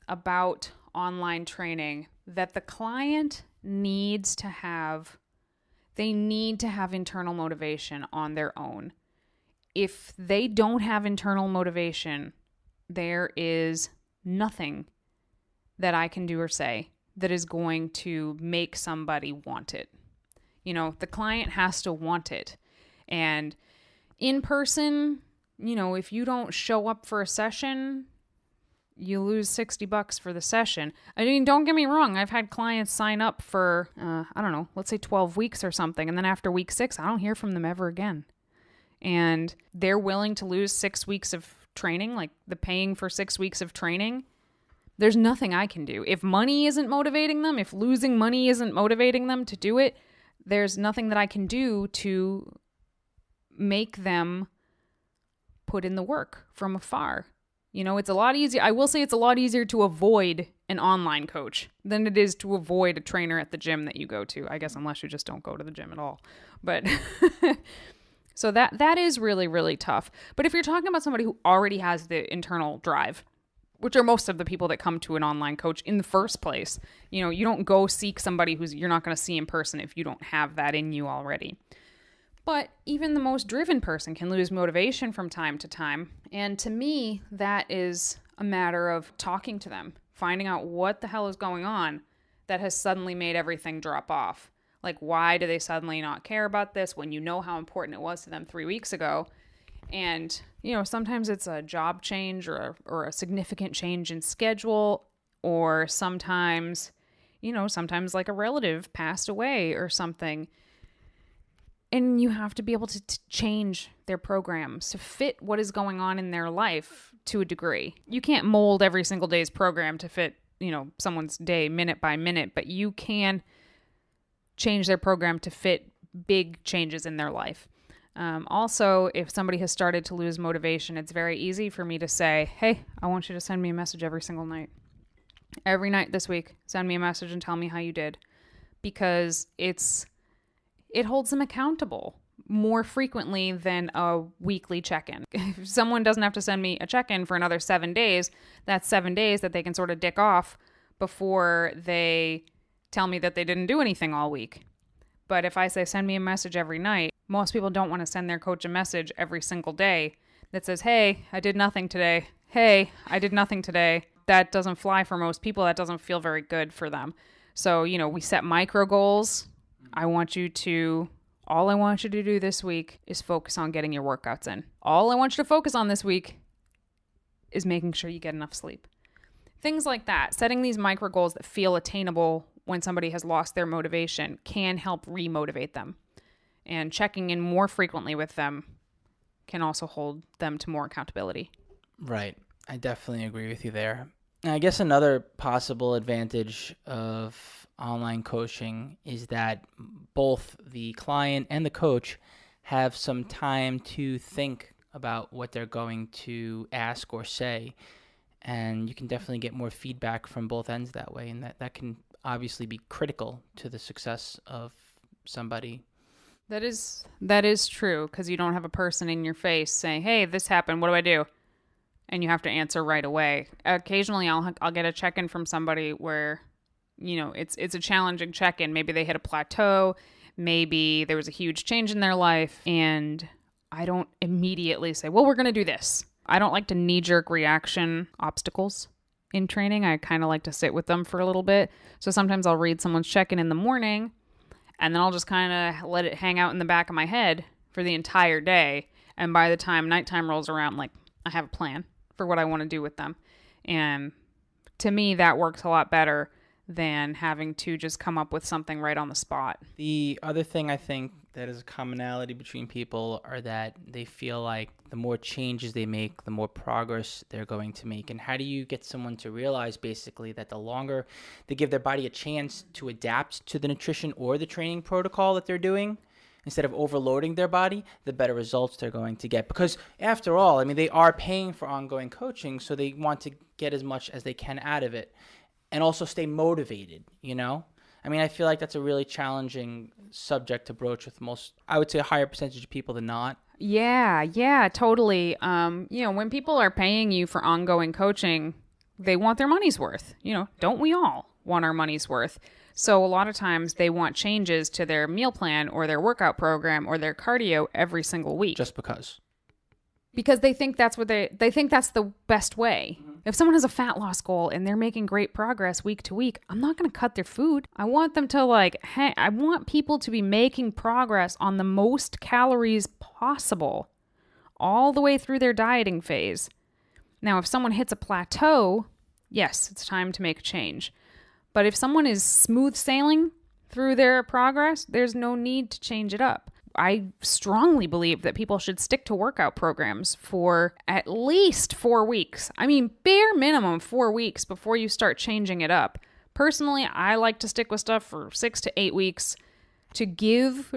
about online training that the client needs to have They need to have internal motivation on their own. If they don't have internal motivation, there is nothing that I can do or say that is going to make somebody want it. The client has to want it. And in person, if you don't show up for a session, you lose $60 for the session. I mean, don't get me wrong. I've had clients sign up for, let's say 12 weeks or something. And then after week 6, I don't hear from them ever again. And they're willing to lose 6 weeks of training, like the paying for 6 weeks of training. There's nothing I can do. If money isn't motivating them, if losing money isn't motivating them to do it, there's nothing that I can do to make them put in the work from afar. It's a lot easier. I will say it's a lot easier to avoid an online coach than it is to avoid a trainer at the gym that you go to. I guess unless you just don't go to the gym at all. But so that is really, really tough. But if you're talking about somebody who already has the internal drive, which are most of the people that come to an online coach in the first place, you don't go seek somebody who's you're not going to see in person if you don't have that in you already. But even the most driven person can lose motivation from time to time. And to me, that is a matter of talking to them, finding out what the hell is going on that has suddenly made everything drop off. Like, why do they suddenly not care about this when you know how important it was to them 3 weeks ago? And, sometimes it's a job change or a significant change in schedule, or sometimes like a relative passed away or something. And you have to be able to change their programs to fit what is going on in their life to a degree. You can't mold every single day's program to fit, someone's day minute by minute, but you can change their program to fit big changes in their life. Also, if somebody has started to lose motivation, it's very easy for me to say, hey, I want you to send me a message every single night. Every night this week, send me a message and tell me how you did. Because it holds them accountable more frequently than a weekly check-in. If someone doesn't have to send me a check-in for another 7 days, that's 7 days that they can sort of dick off before they tell me that they didn't do anything all week. But if I say send me a message every night, most people don't want to send their coach a message every single day that says, hey, I did nothing today. Hey, I did nothing today. That doesn't fly for most people. That doesn't feel very good for them. So, we set micro goals. All I want you to do this week is focus on getting your workouts in. All I want you to focus on this week is making sure you get enough sleep. Things like that. Setting these micro goals that feel attainable when somebody has lost their motivation can help re-motivate them. And checking in more frequently with them can also hold them to more accountability. Right. I definitely agree with you there. And I guess another possible advantage of online coaching is that both the client and the coach have some time to think about what they're going to ask or say. And you can definitely get more feedback from both ends that way. And that can obviously be critical to the success of somebody. That is true, because you don't have a person in your face saying, hey, this happened, what do I do? And you have to answer right away. Occasionally I'll get a check-in from somebody where, it's a challenging check-in. Maybe they hit a plateau. Maybe there was a huge change in their life. And I don't immediately say, well, we're going to do this. I don't like to knee-jerk reaction obstacles in training. I kind of like to sit with them for a little bit. So sometimes I'll read someone's check-in in the morning, and then I'll just kind of let it hang out in the back of my head for the entire day. And by the time nighttime rolls around, like, I have a plan for what I want to do with them. And to me, that works a lot better than having to just come up with something right on the spot. The other thing I think that is a commonality between people are that they feel like the more changes they make, the more progress they're going to make. And how do you get someone to realize basically that the longer they give their body a chance to adapt to the nutrition or the training protocol that they're doing, instead of overloading their body, the better results they're going to get. Because after all, they are paying for ongoing coaching, so they want to get as much as they can out of it and also stay motivated, I feel like that's a really challenging subject to broach with most, I would say a higher percentage of people than not. Yeah, totally. When people are paying you for ongoing coaching, they want their money's worth. Don't we all want our money's worth? So a lot of times they want changes to their meal plan or their workout program or their cardio every single week. Just because They think that's what they think that's the best way. If someone has a fat loss goal and they're making great progress week to week, I'm not going to cut their food. I want them to hey, I want people to be making progress on the most calories possible all the way through their dieting phase. Now, if someone hits a plateau, yes, it's time to make a change. But if someone is smooth sailing through their progress, there's no need to change it up. I strongly believe that people should stick to workout programs for at least 4 weeks. I mean, bare minimum 4 weeks before you start changing it up. Personally, I like to stick with stuff for 6 to 8 weeks to give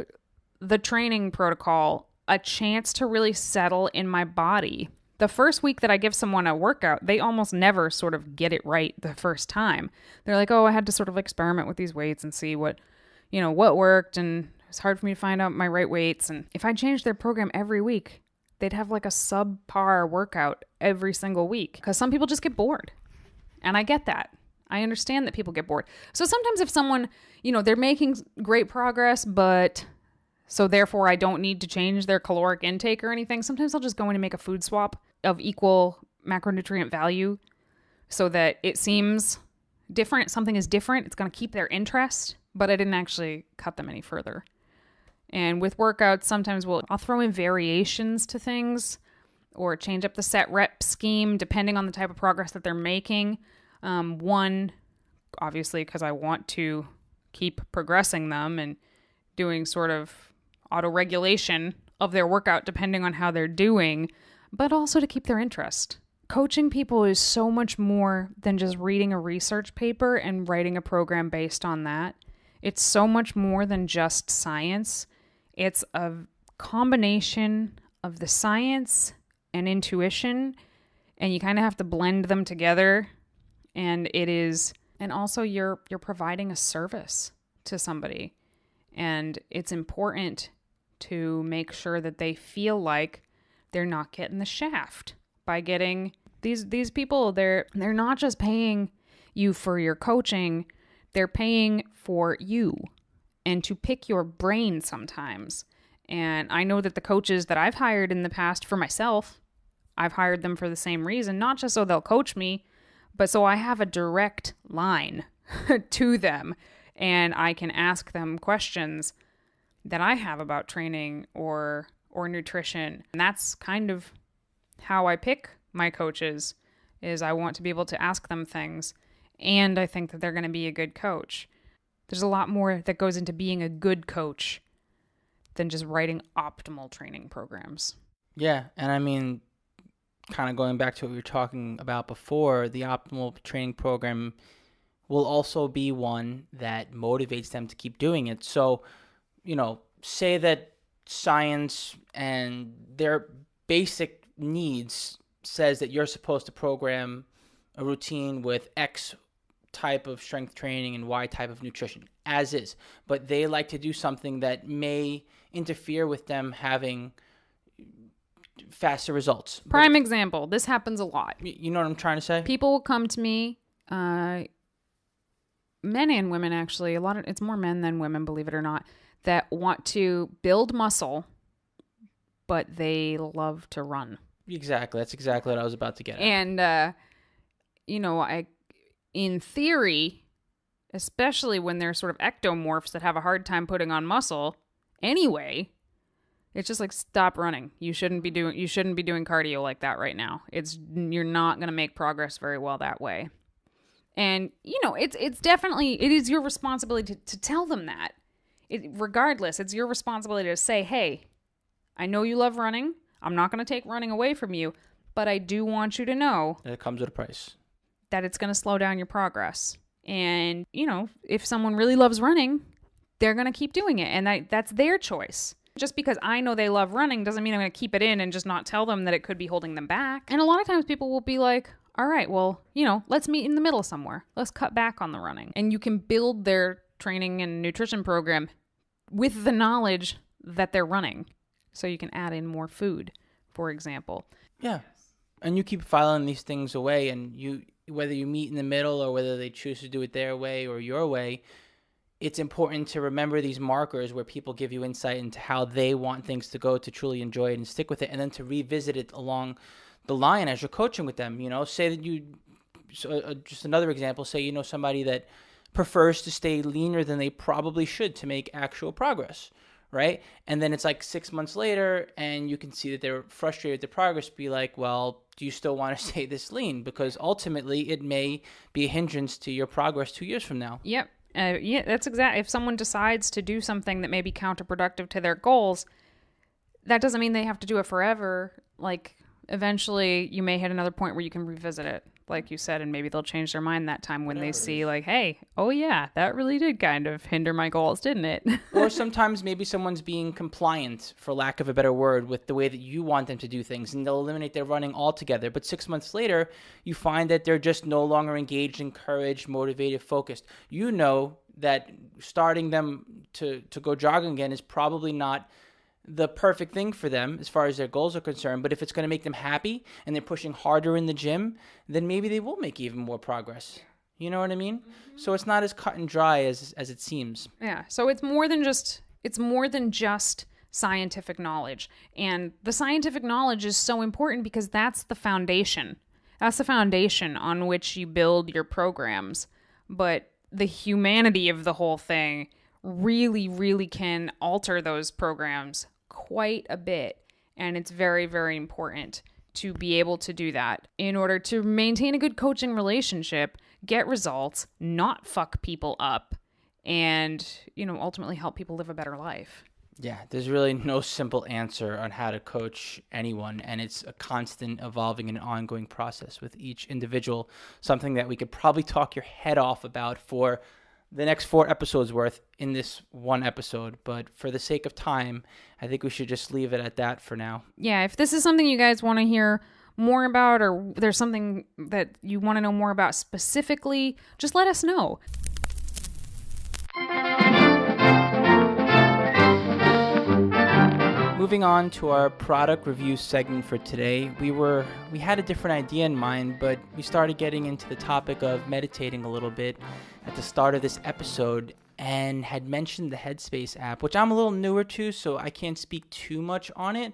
the training protocol a chance to really settle in my body. The first week that I give someone a workout, they almost never sort of get it right the first time. They're like, oh, I had to sort of experiment with these weights and see what worked, and it's hard for me to find out my right weights. And if I changed their program every week, they'd have like a subpar workout every single week because some people just get bored. And I get that. I understand that people get bored. So sometimes if someone, they're making great progress, but so therefore I don't need to change their caloric intake or anything, sometimes I'll just go in and make a food swap of equal macronutrient value so that it seems different. Something is different. It's going to keep their interest, but I didn't actually cut them any further. And with workouts, sometimes I'll throw in variations to things or change up the set rep scheme depending on the type of progress that they're making. One, obviously, because I want to keep progressing them and doing sort of auto-regulation of their workout depending on how they're doing, but also to keep their interest. Coaching people is so much more than just reading a research paper and writing a program based on that. It's so much more than just science. It's a combination of the science and intuition, and you kind of have to blend them together. And also you're providing a service to somebody. And it's important to make sure that they feel like they're not getting the shaft by getting these people. They're not just paying you for your coaching, they're paying for you and to pick your brain sometimes. And I know that the coaches that I've hired in the past for myself, I've hired them for the same reason, not just so they'll coach me, but so I have a direct line to them and I can ask them questions that I have about training or nutrition. And that's kind of how I pick my coaches, is I want to be able to ask them things, and I think that they're going to be a good coach. There's a lot more that goes into being a good coach than just writing optimal training programs. Yeah, and I mean, kind of going back to what we were talking about before, the optimal training program will also be one that motivates them to keep doing it. So, say that science and their basic needs says that you're supposed to program a routine with X type of strength training and Y type of nutrition, as is. But they like to do something that may interfere with them having faster results. Prime example, this happens a lot. You know what I'm trying to say? People will come to me, men and women actually, it's more men than women, believe it or not, that want to build muscle, but they love to run. Exactly. That's exactly what I was about to get at. And, in theory, especially when they're sort of ectomorphs that have a hard time putting on muscle anyway, it's just like, stop running. You shouldn't be doing cardio like that right now. You're not going to make progress very well that way. And, it's definitely, it is your responsibility to tell them that. Regardless, it's your responsibility to say, hey, I know you love running. I'm not going to take running away from you, but I do want you to know that it comes with a price. That it's going to slow down your progress. And, if someone really loves running, they're going to keep doing it. And that's their choice. Just because I know they love running doesn't mean I'm going to keep it in and just not tell them that it could be holding them back. And a lot of times people will be like, all right, well, let's meet in the middle somewhere. Let's cut back on the running. And you can build their training and nutrition program with the knowledge that they're running. So you can add in more food, for example. Yeah. And you keep filing these things away, and whether you meet in the middle or whether they choose to do it their way or your way, it's important to remember these markers where people give you insight into how they want things to go to truly enjoy it and stick with it, and then to revisit it along the line as you're coaching with them. Say that just another example, say somebody that prefers to stay leaner than they probably should to make actual progress, right? And then it's like 6 months later and you can see that they're frustrated with the progress. Be like, well, do you still want to stay this lean? Because ultimately it may be a hindrance to your progress 2 years from now. Yep. That's exactly. If someone decides to do something that may be counterproductive to their goals, that doesn't mean they have to do it forever. Like, eventually you may hit another point where you can revisit it, like you said, and maybe they'll change their mind that time when they see like, hey, oh yeah, that really did kind of hinder my goals, didn't it? Or sometimes maybe someone's being compliant, for lack of a better word, with the way that you want them to do things, and they'll eliminate their running altogether. But 6 months later, you find that they're just no longer engaged, encouraged, motivated, focused. You know that starting them to go jogging again is probably not the perfect thing for them as far as their goals are concerned. But if it's going to make them happy and they're pushing harder in the gym, then maybe they will make even more progress. You know what I mean? Mm-hmm. So it's not as cut and dry as it seems. Yeah. So it's more than just scientific knowledge. And the scientific knowledge is so important because that's the foundation. That's the foundation on which you build your programs. But the humanity of the whole thing really, really can alter those programs quite a bit. And it's very, very important to be able to do that in order to maintain a good coaching relationship, get results, not fuck people up, and, ultimately help people live a better life. Yeah, there's really no simple answer on how to coach anyone, and it's a constant evolving and ongoing process with each individual, something that we could probably talk your head off about for the next 4 episodes worth in this one episode. But for the sake of time, I think we should just leave it at that for now. Yeah, if this is something you guys want to hear more about, or there's something that you want to know more about specifically, just let us know. Moving on to our product review segment for today, we had a different idea in mind, but we started getting into the topic of meditating a little bit at the start of this episode, and had mentioned the Headspace app, which I'm a little newer to, so I can't speak too much on it.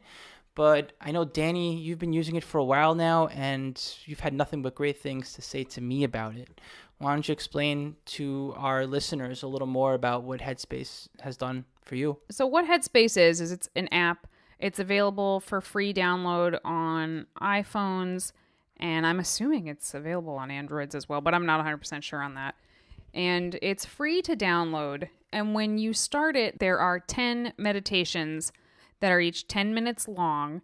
But I know, Danny, you've been using it for a while now, and you've had nothing but great things to say to me about it. Why don't you explain to our listeners a little more about what Headspace has done for you? So what Headspace is it's an app. It's available for free download on iPhones, and I'm assuming it's available on Androids as well, but I'm not 100% sure on that. And it's free to download. And when you start it, there are 10 meditations that are each 10 minutes long,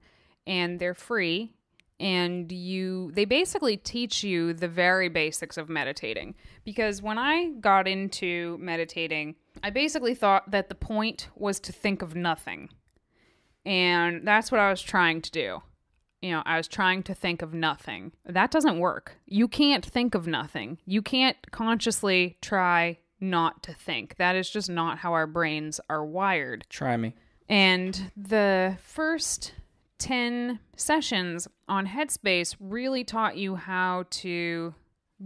and they're free. And they basically teach you the very basics of meditating. Because when I got into meditating, I basically thought that the point was to think of nothing. And that's what I was trying to do. I was trying to think of nothing. That doesn't work. You can't think of nothing. You can't consciously try not to think. That is just not how our brains are wired. Try me. And the first 10 sessions on Headspace really taught you how to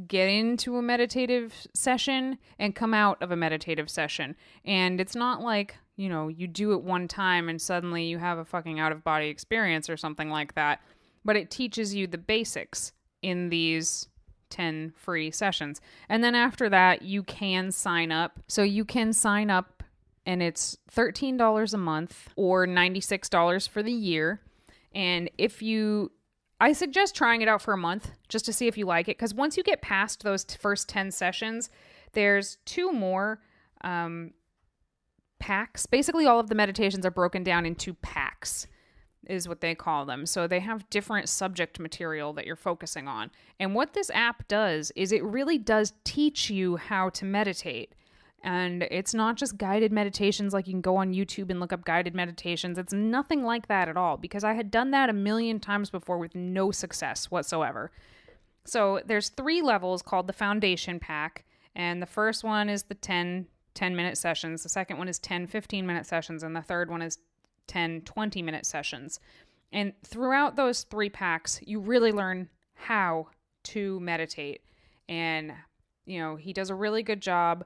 get into a meditative session and come out of a meditative session. And it's not like, you do it one time and suddenly you have a fucking out-of-body experience or something like that. But it teaches you the basics in these 10 free sessions. And then after that, you can sign up. So you can sign up, and it's $13 a month or $96 for the year. And I suggest trying it out for a month just to see if you like it. Because once you get past those first 10 sessions, there's 2 more packs. Basically, all of the meditations are broken down into packs, is what they call them. So they have different subject material that you're focusing on. And what this app does is it really does teach you how to meditate. And it's not just guided meditations like you can go on YouTube and look up guided meditations. It's nothing like that at all, because I had done that a million times before with no success whatsoever. So there's 3 levels called the Foundation Pack. And the first one is the 10-minute sessions. The second one is 10 15-minute sessions. And the third one is 10 20-minute sessions. And throughout those 3 packs, you really learn how to meditate. And, he does a really good job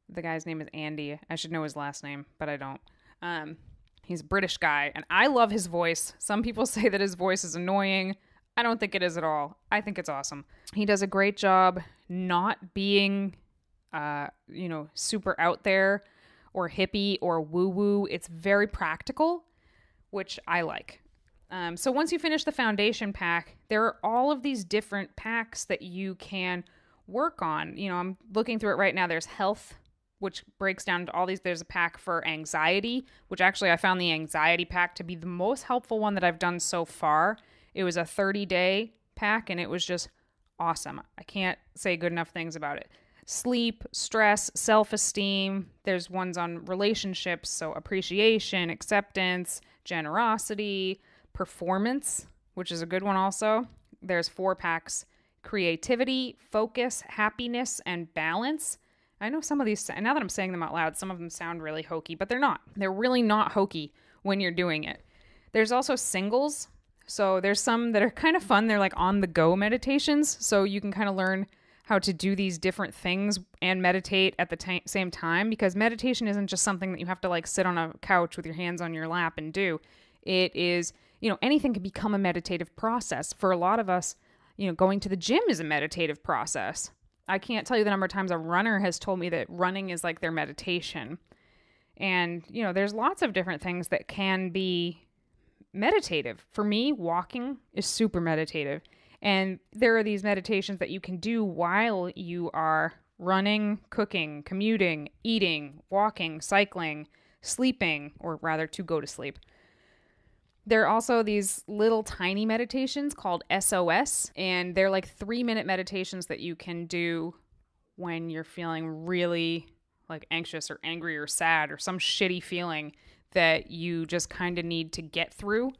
The guy's name is Andy. I should know his last name, but I don't. He's a British guy, and I love his voice. Some people say that his voice is annoying. I don't think it is at all. I think it's awesome. He does a great job not being, super out there or hippie or woo-woo. It's very practical, which I like. So once you finish the foundation pack, there are all of these different packs that you can work on. I'm looking through it right now. There's health, which breaks down to all these. There's a pack for anxiety, which actually I found the anxiety pack to be the most helpful one that I've done so far. It was a 30-day pack, and it was just awesome. I can't say good enough things about it. Sleep, stress, self-esteem. There's ones on relationships, so appreciation, acceptance, generosity, performance, which is a good one also. There's 4 packs: creativity, focus, happiness, and balance. I know some of these, now that I'm saying them out loud, some of them sound really hokey, but they're not. They're really not hokey when you're doing it. There's also singles. So there's some that are kind of fun. They're like on-the-go meditations. So you can kind of learn how to do these different things and meditate at the same time, because meditation isn't just something that you have to like sit on a couch with your hands on your lap and do. It is, anything can become a meditative process. For a lot of us, going to the gym is a meditative process. I can't tell you the number of times a runner has told me that running is like their meditation. And, there's lots of different things that can be meditative. For me, walking is super meditative. And there are these meditations that you can do while you are running, cooking, commuting, eating, walking, cycling, sleeping, or rather to go to sleep. There are also these little tiny meditations called SOS, and they're like 3-minute meditations that you can do when you're feeling really like anxious or angry or sad or some shitty feeling that you just kind of need to get through.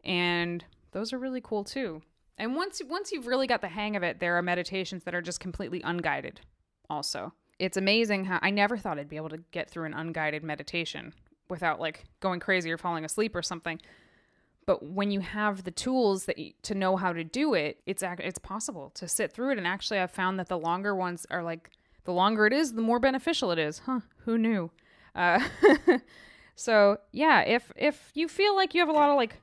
And those are really cool too. And once you've really got the hang of it, there are meditations that are just completely unguided also. It's amazing how I never thought I'd be able to get through an unguided meditation without like going crazy or falling asleep or something. But when you have the tools to know how to do it, it's possible to sit through it. And actually, I've found that the longer ones are like, the longer it is, the more beneficial it is. Who knew? So yeah, if you feel like you have a lot of like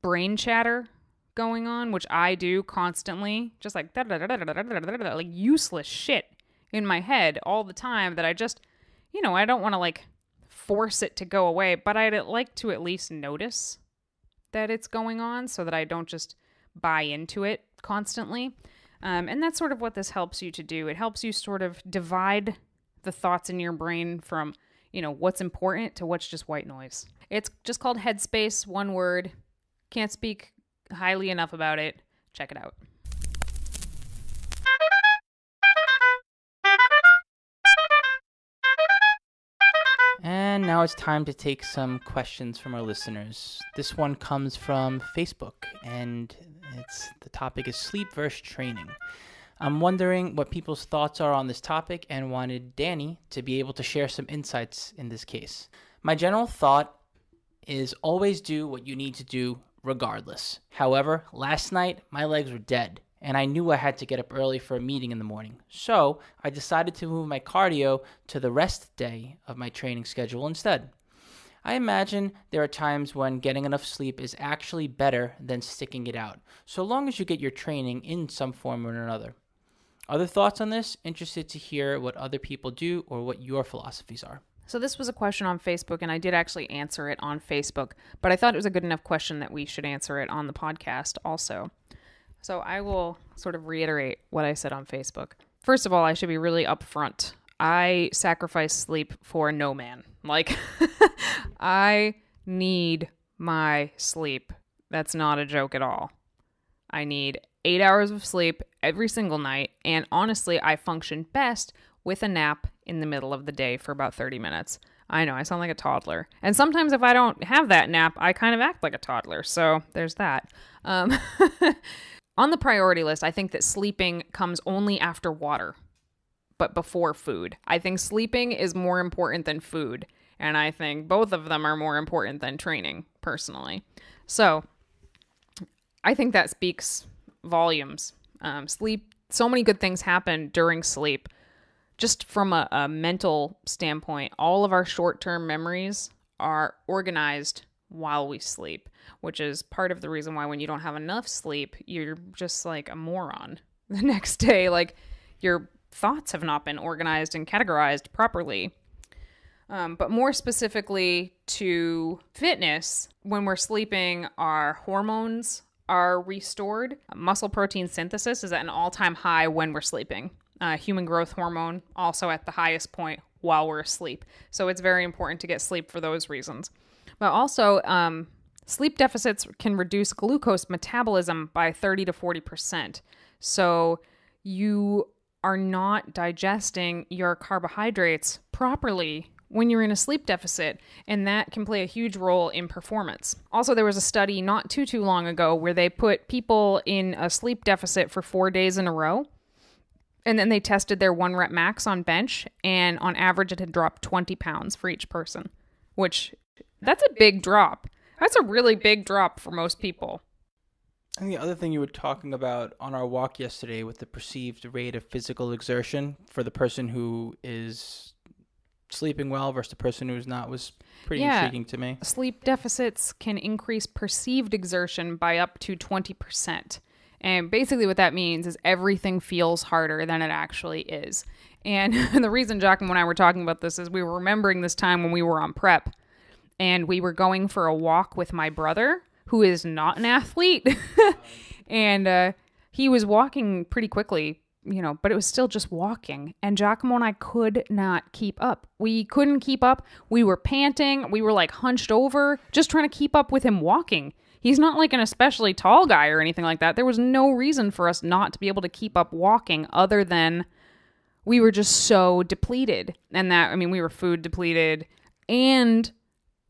brain chatter going on, which I do constantly, just like like useless shit in my head all the time that I just, I don't want to like force it to go away, but I'd like to at least notice that it's going on so that I don't just buy into it constantly. And that's sort of what this helps you to do. It helps you sort of divide the thoughts in your brain from, what's important to what's just white noise. It's just called Headspace, one word. Can't speak highly enough about it. Check it out. And now it's time to take some questions from our listeners. This one comes from Facebook, and the topic is sleep versus training. I'm wondering what people's thoughts are on this topic and wanted Danny to be able to share some insights in this case. My general thought is always do what you need to do regardless. However, last night my legs were dead, and I knew I had to get up early for a meeting in the morning. So I decided to move my cardio to the rest day of my training schedule instead. I imagine there are times when getting enough sleep is actually better than sticking it out, so long as you get your training in some form or another. Other thoughts on this? Interested to hear what other people do or what your philosophies are. So this was a question on Facebook, and I did actually answer it on Facebook, but I thought it was a good enough question that we should answer it on the podcast also. So I will sort of reiterate what I said on Facebook. First of all, I should be really upfront. I sacrifice sleep for no man. Like, I need my sleep. That's not a joke at all. I need 8 hours of sleep every single night, and honestly, I function best with a nap in the middle of the day for about 30 minutes. I know, I sound like a toddler. And sometimes if I don't have that nap, I kind of act like a toddler. So there's that. On the priority list, I think that sleeping comes only after water, but before food. I think sleeping is more important than food, and I think both of them are more important than training, personally. So I think that speaks volumes. Sleep, so many good things happen during sleep. just from a mental standpoint, all of our short-term memories are organized while we sleep, which is part of the reason why when you don't have enough sleep, you're just like a moron the next day. Like your thoughts have not been organized and categorized properly. But more specifically to fitness, when we're sleeping, our hormones are restored. Muscle protein synthesis is at an all-time high when we're sleeping. Human growth hormone also at the highest point while we're asleep. So it's very important to get sleep for those reasons. But also, sleep deficits can reduce glucose metabolism by 30 to 40%. So you are not digesting your carbohydrates properly when you're in a sleep deficit, and that can play a huge role in performance. Also, there was a study not too long ago where they put people in a sleep deficit for 4 days in a row, and then they tested their 1 rep max on bench, and on average it had dropped 20 pounds for each person, which that's a big drop. That's a really big drop for most people. And the other thing you were talking about on our walk yesterday with the perceived rate of physical exertion for the person who is sleeping well versus the person who's not was pretty intriguing to me. Sleep deficits can increase perceived exertion by up to 20%. And basically what that means is everything feels harder than it actually is. And the reason Jack and I were talking about this is we were remembering this time when we were on prep and we were going for a walk with my brother, who is not an athlete. And he was walking pretty quickly, but it was still just walking. And Giacomo and I could not keep up. We couldn't keep up. We were panting. We were like hunched over, just trying to keep up with him walking. He's not like an especially tall guy or anything like that. There was no reason for us not to be able to keep up walking other than we were just so depleted. And we were food depleted and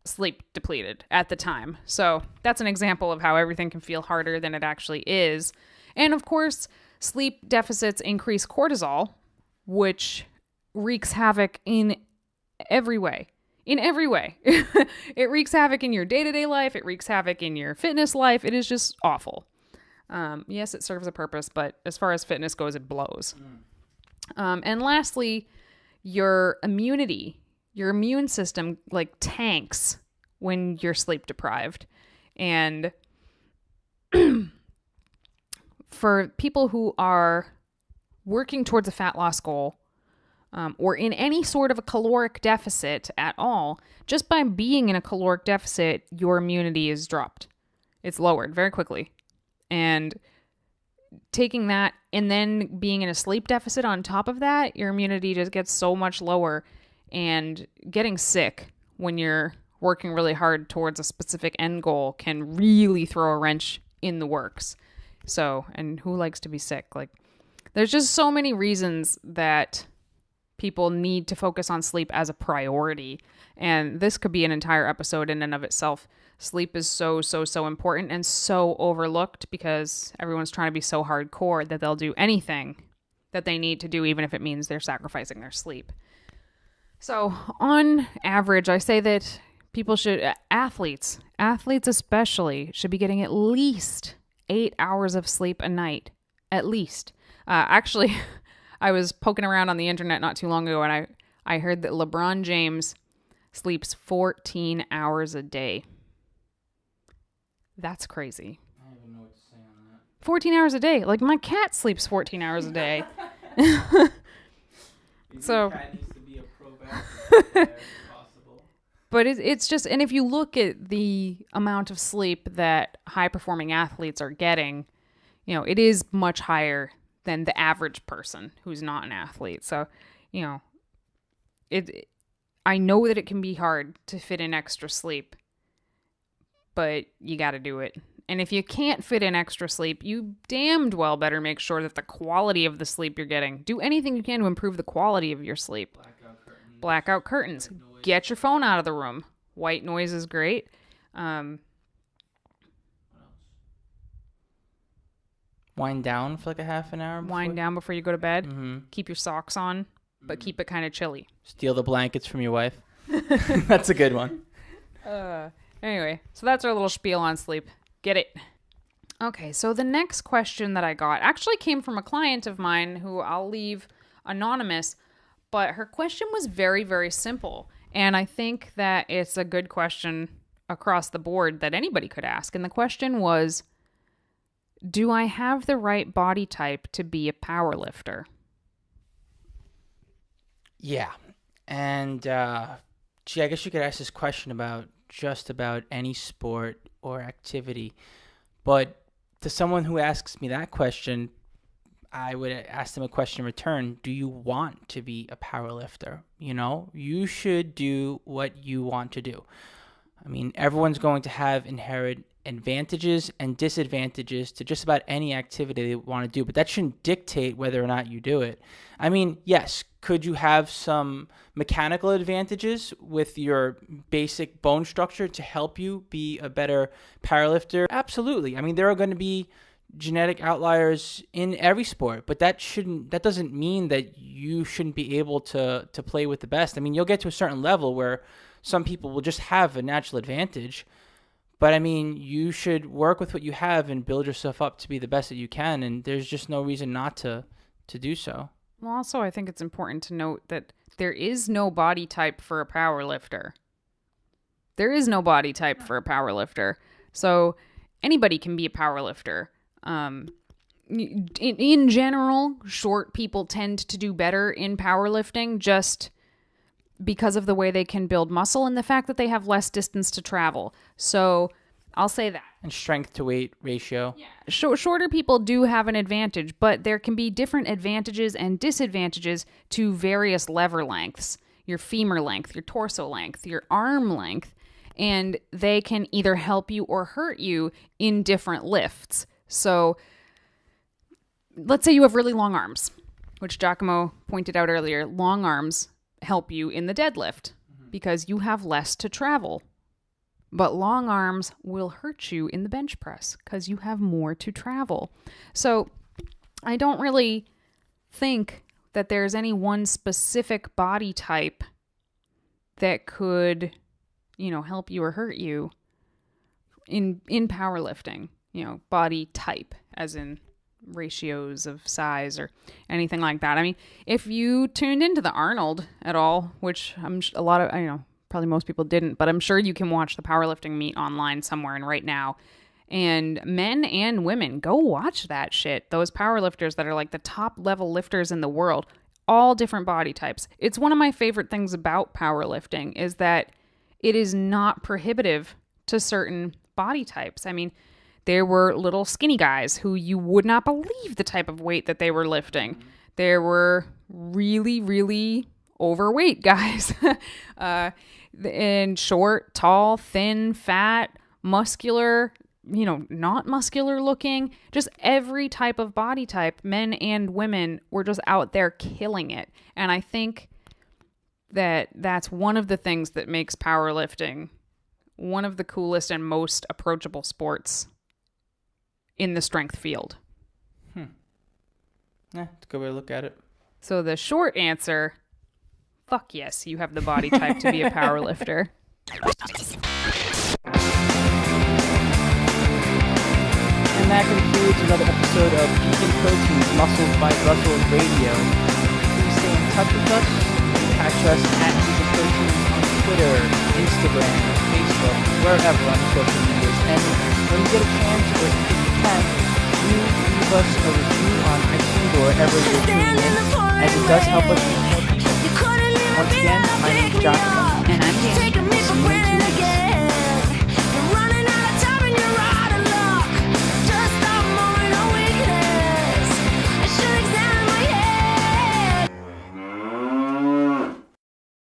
sleep depleted at the time. So that's an example of how everything can feel harder than it actually is. And of course, sleep deficits increase cortisol, which wreaks havoc in every way. In every way. It wreaks havoc in your day-to-day life. It wreaks havoc in your fitness life. It is just awful. Yes, it serves a purpose, but as far as fitness goes, it blows. And lastly, your immunity. Your immune system tanks when you're sleep deprived. And for people who are working towards a fat loss goal, or in any sort of a caloric deficit at all, just by being in a caloric deficit, your immunity is dropped. It's lowered very quickly. And taking that and then being in a sleep deficit on top of that, your immunity just gets so much lower. And getting sick when you're working really hard towards a specific end goal can really throw a wrench in the works. So, and who likes to be sick? There's just so many reasons that people need to focus on sleep as a priority. And this could be an entire episode in and of itself. Sleep is so important and so overlooked because everyone's trying to be so hardcore that they'll do anything that they need to do, even if it means they're sacrificing their sleep. So on average, I say that people athletes especially, should be getting at least 8 hours of sleep a night. At least. Actually, I was poking around on the internet not too long ago, and I heard that LeBron James sleeps 14 hours a day. That's crazy. I don't even know what to say on that. 14 hours a day. My cat sleeps 14 hours a day. So... cat needs to be a pro basketball player if possible. But it's just, and if you look at the amount of sleep that high-performing athletes are getting, it is much higher than the average person who's not an athlete. So, I know that it can be hard to fit in extra sleep, but you got to do it. And if you can't fit in extra sleep, you damned well better make sure that the quality of the sleep you're getting. Do anything you can to improve the quality of your sleep. Blackout curtains. Get your phone out of the room. White noise is great. Wind down for a half an hour before? Wind down before you go to bed. Mm-hmm. Keep your socks on, but keep it kind of chilly. Steal the blankets from your wife. That's a good one. Anyway, so that's our little spiel on sleep. Get it? Okay, so the next question that I got actually came from a client of mine who I'll leave anonymous, But her question was very, very simple. And I think that it's a good question across the board that anybody could ask. And the question was, do I have the right body type to be a powerlifter? Yeah. And, I guess you could ask this question about just about any sport or activity. But to someone who asks me that question, I would ask them a question in return. Do you want to be a powerlifter? You should do what you want to do. I mean, everyone's going to have inherent advantages and disadvantages to just about any activity they want to do, but that shouldn't dictate whether or not you do it. I mean, yes, could you have some mechanical advantages with your basic bone structure to help you be a better powerlifter? Absolutely. I mean, there are going to be genetic outliers in every sport, but that doesn't mean that you shouldn't be able to play with the best. I mean, you'll get to a certain level where some people will just have a natural advantage, but I mean, you should work with what you have and build yourself up to be the best that you can, and there's just no reason not to do so. Well, also, I think it's important to note that there is no body type for a powerlifter. There is no body type for a powerlifter. So anybody can be a powerlifter. In general, short people tend to do better in powerlifting just because of the way they can build muscle and the fact that they have less distance to travel. So I'll say that. And strength to weight ratio. Yeah. Shorter people do have an advantage, but there can be different advantages and disadvantages to various lever lengths. Your femur length, your torso length, your arm length, and they can either help you or hurt you in different lifts. So let's say you have really long arms, which Giacomo pointed out earlier. Long arms help you in the deadlift because you have less to travel. But long arms will hurt you in the bench press because you have more to travel. So I don't really think that there's any one specific body type that could, help you or hurt you in powerlifting. Body type, as in ratios of size or anything like that. I mean, if you tuned into the Arnold at all, which probably most people didn't, but I'm sure you can watch the powerlifting meet online somewhere and right now. And men and women, go watch that shit. Those powerlifters that are like the top level lifters in the world, all different body types. It's one of my favorite things about powerlifting is that it is not prohibitive to certain body types. I mean, there were little skinny guys who you would not believe the type of weight that they were lifting. There were really, really overweight guys. And short, tall, thin, fat, muscular, not muscular looking. Just every type of body type, men and women, were just out there killing it. And I think that that's one of the things that makes powerlifting one of the coolest and most approachable sports in the strength field. Yeah, that's a good way to look at it. So the short answer, fuck yes, you have the body type to be a powerlifter. And that concludes another episode of VeganProteins Muscles by Russell Radio. Please stay in touch with us. You can catch us at VeganProteins on Twitter, Instagram, Facebook, wherever on the social medias. And when you get a chance, or if you can, do leave us a review on iTunes or wherever you're tuning in, as it does help us reach more people. Once again, my name is Giacomo. And I'm Jamie.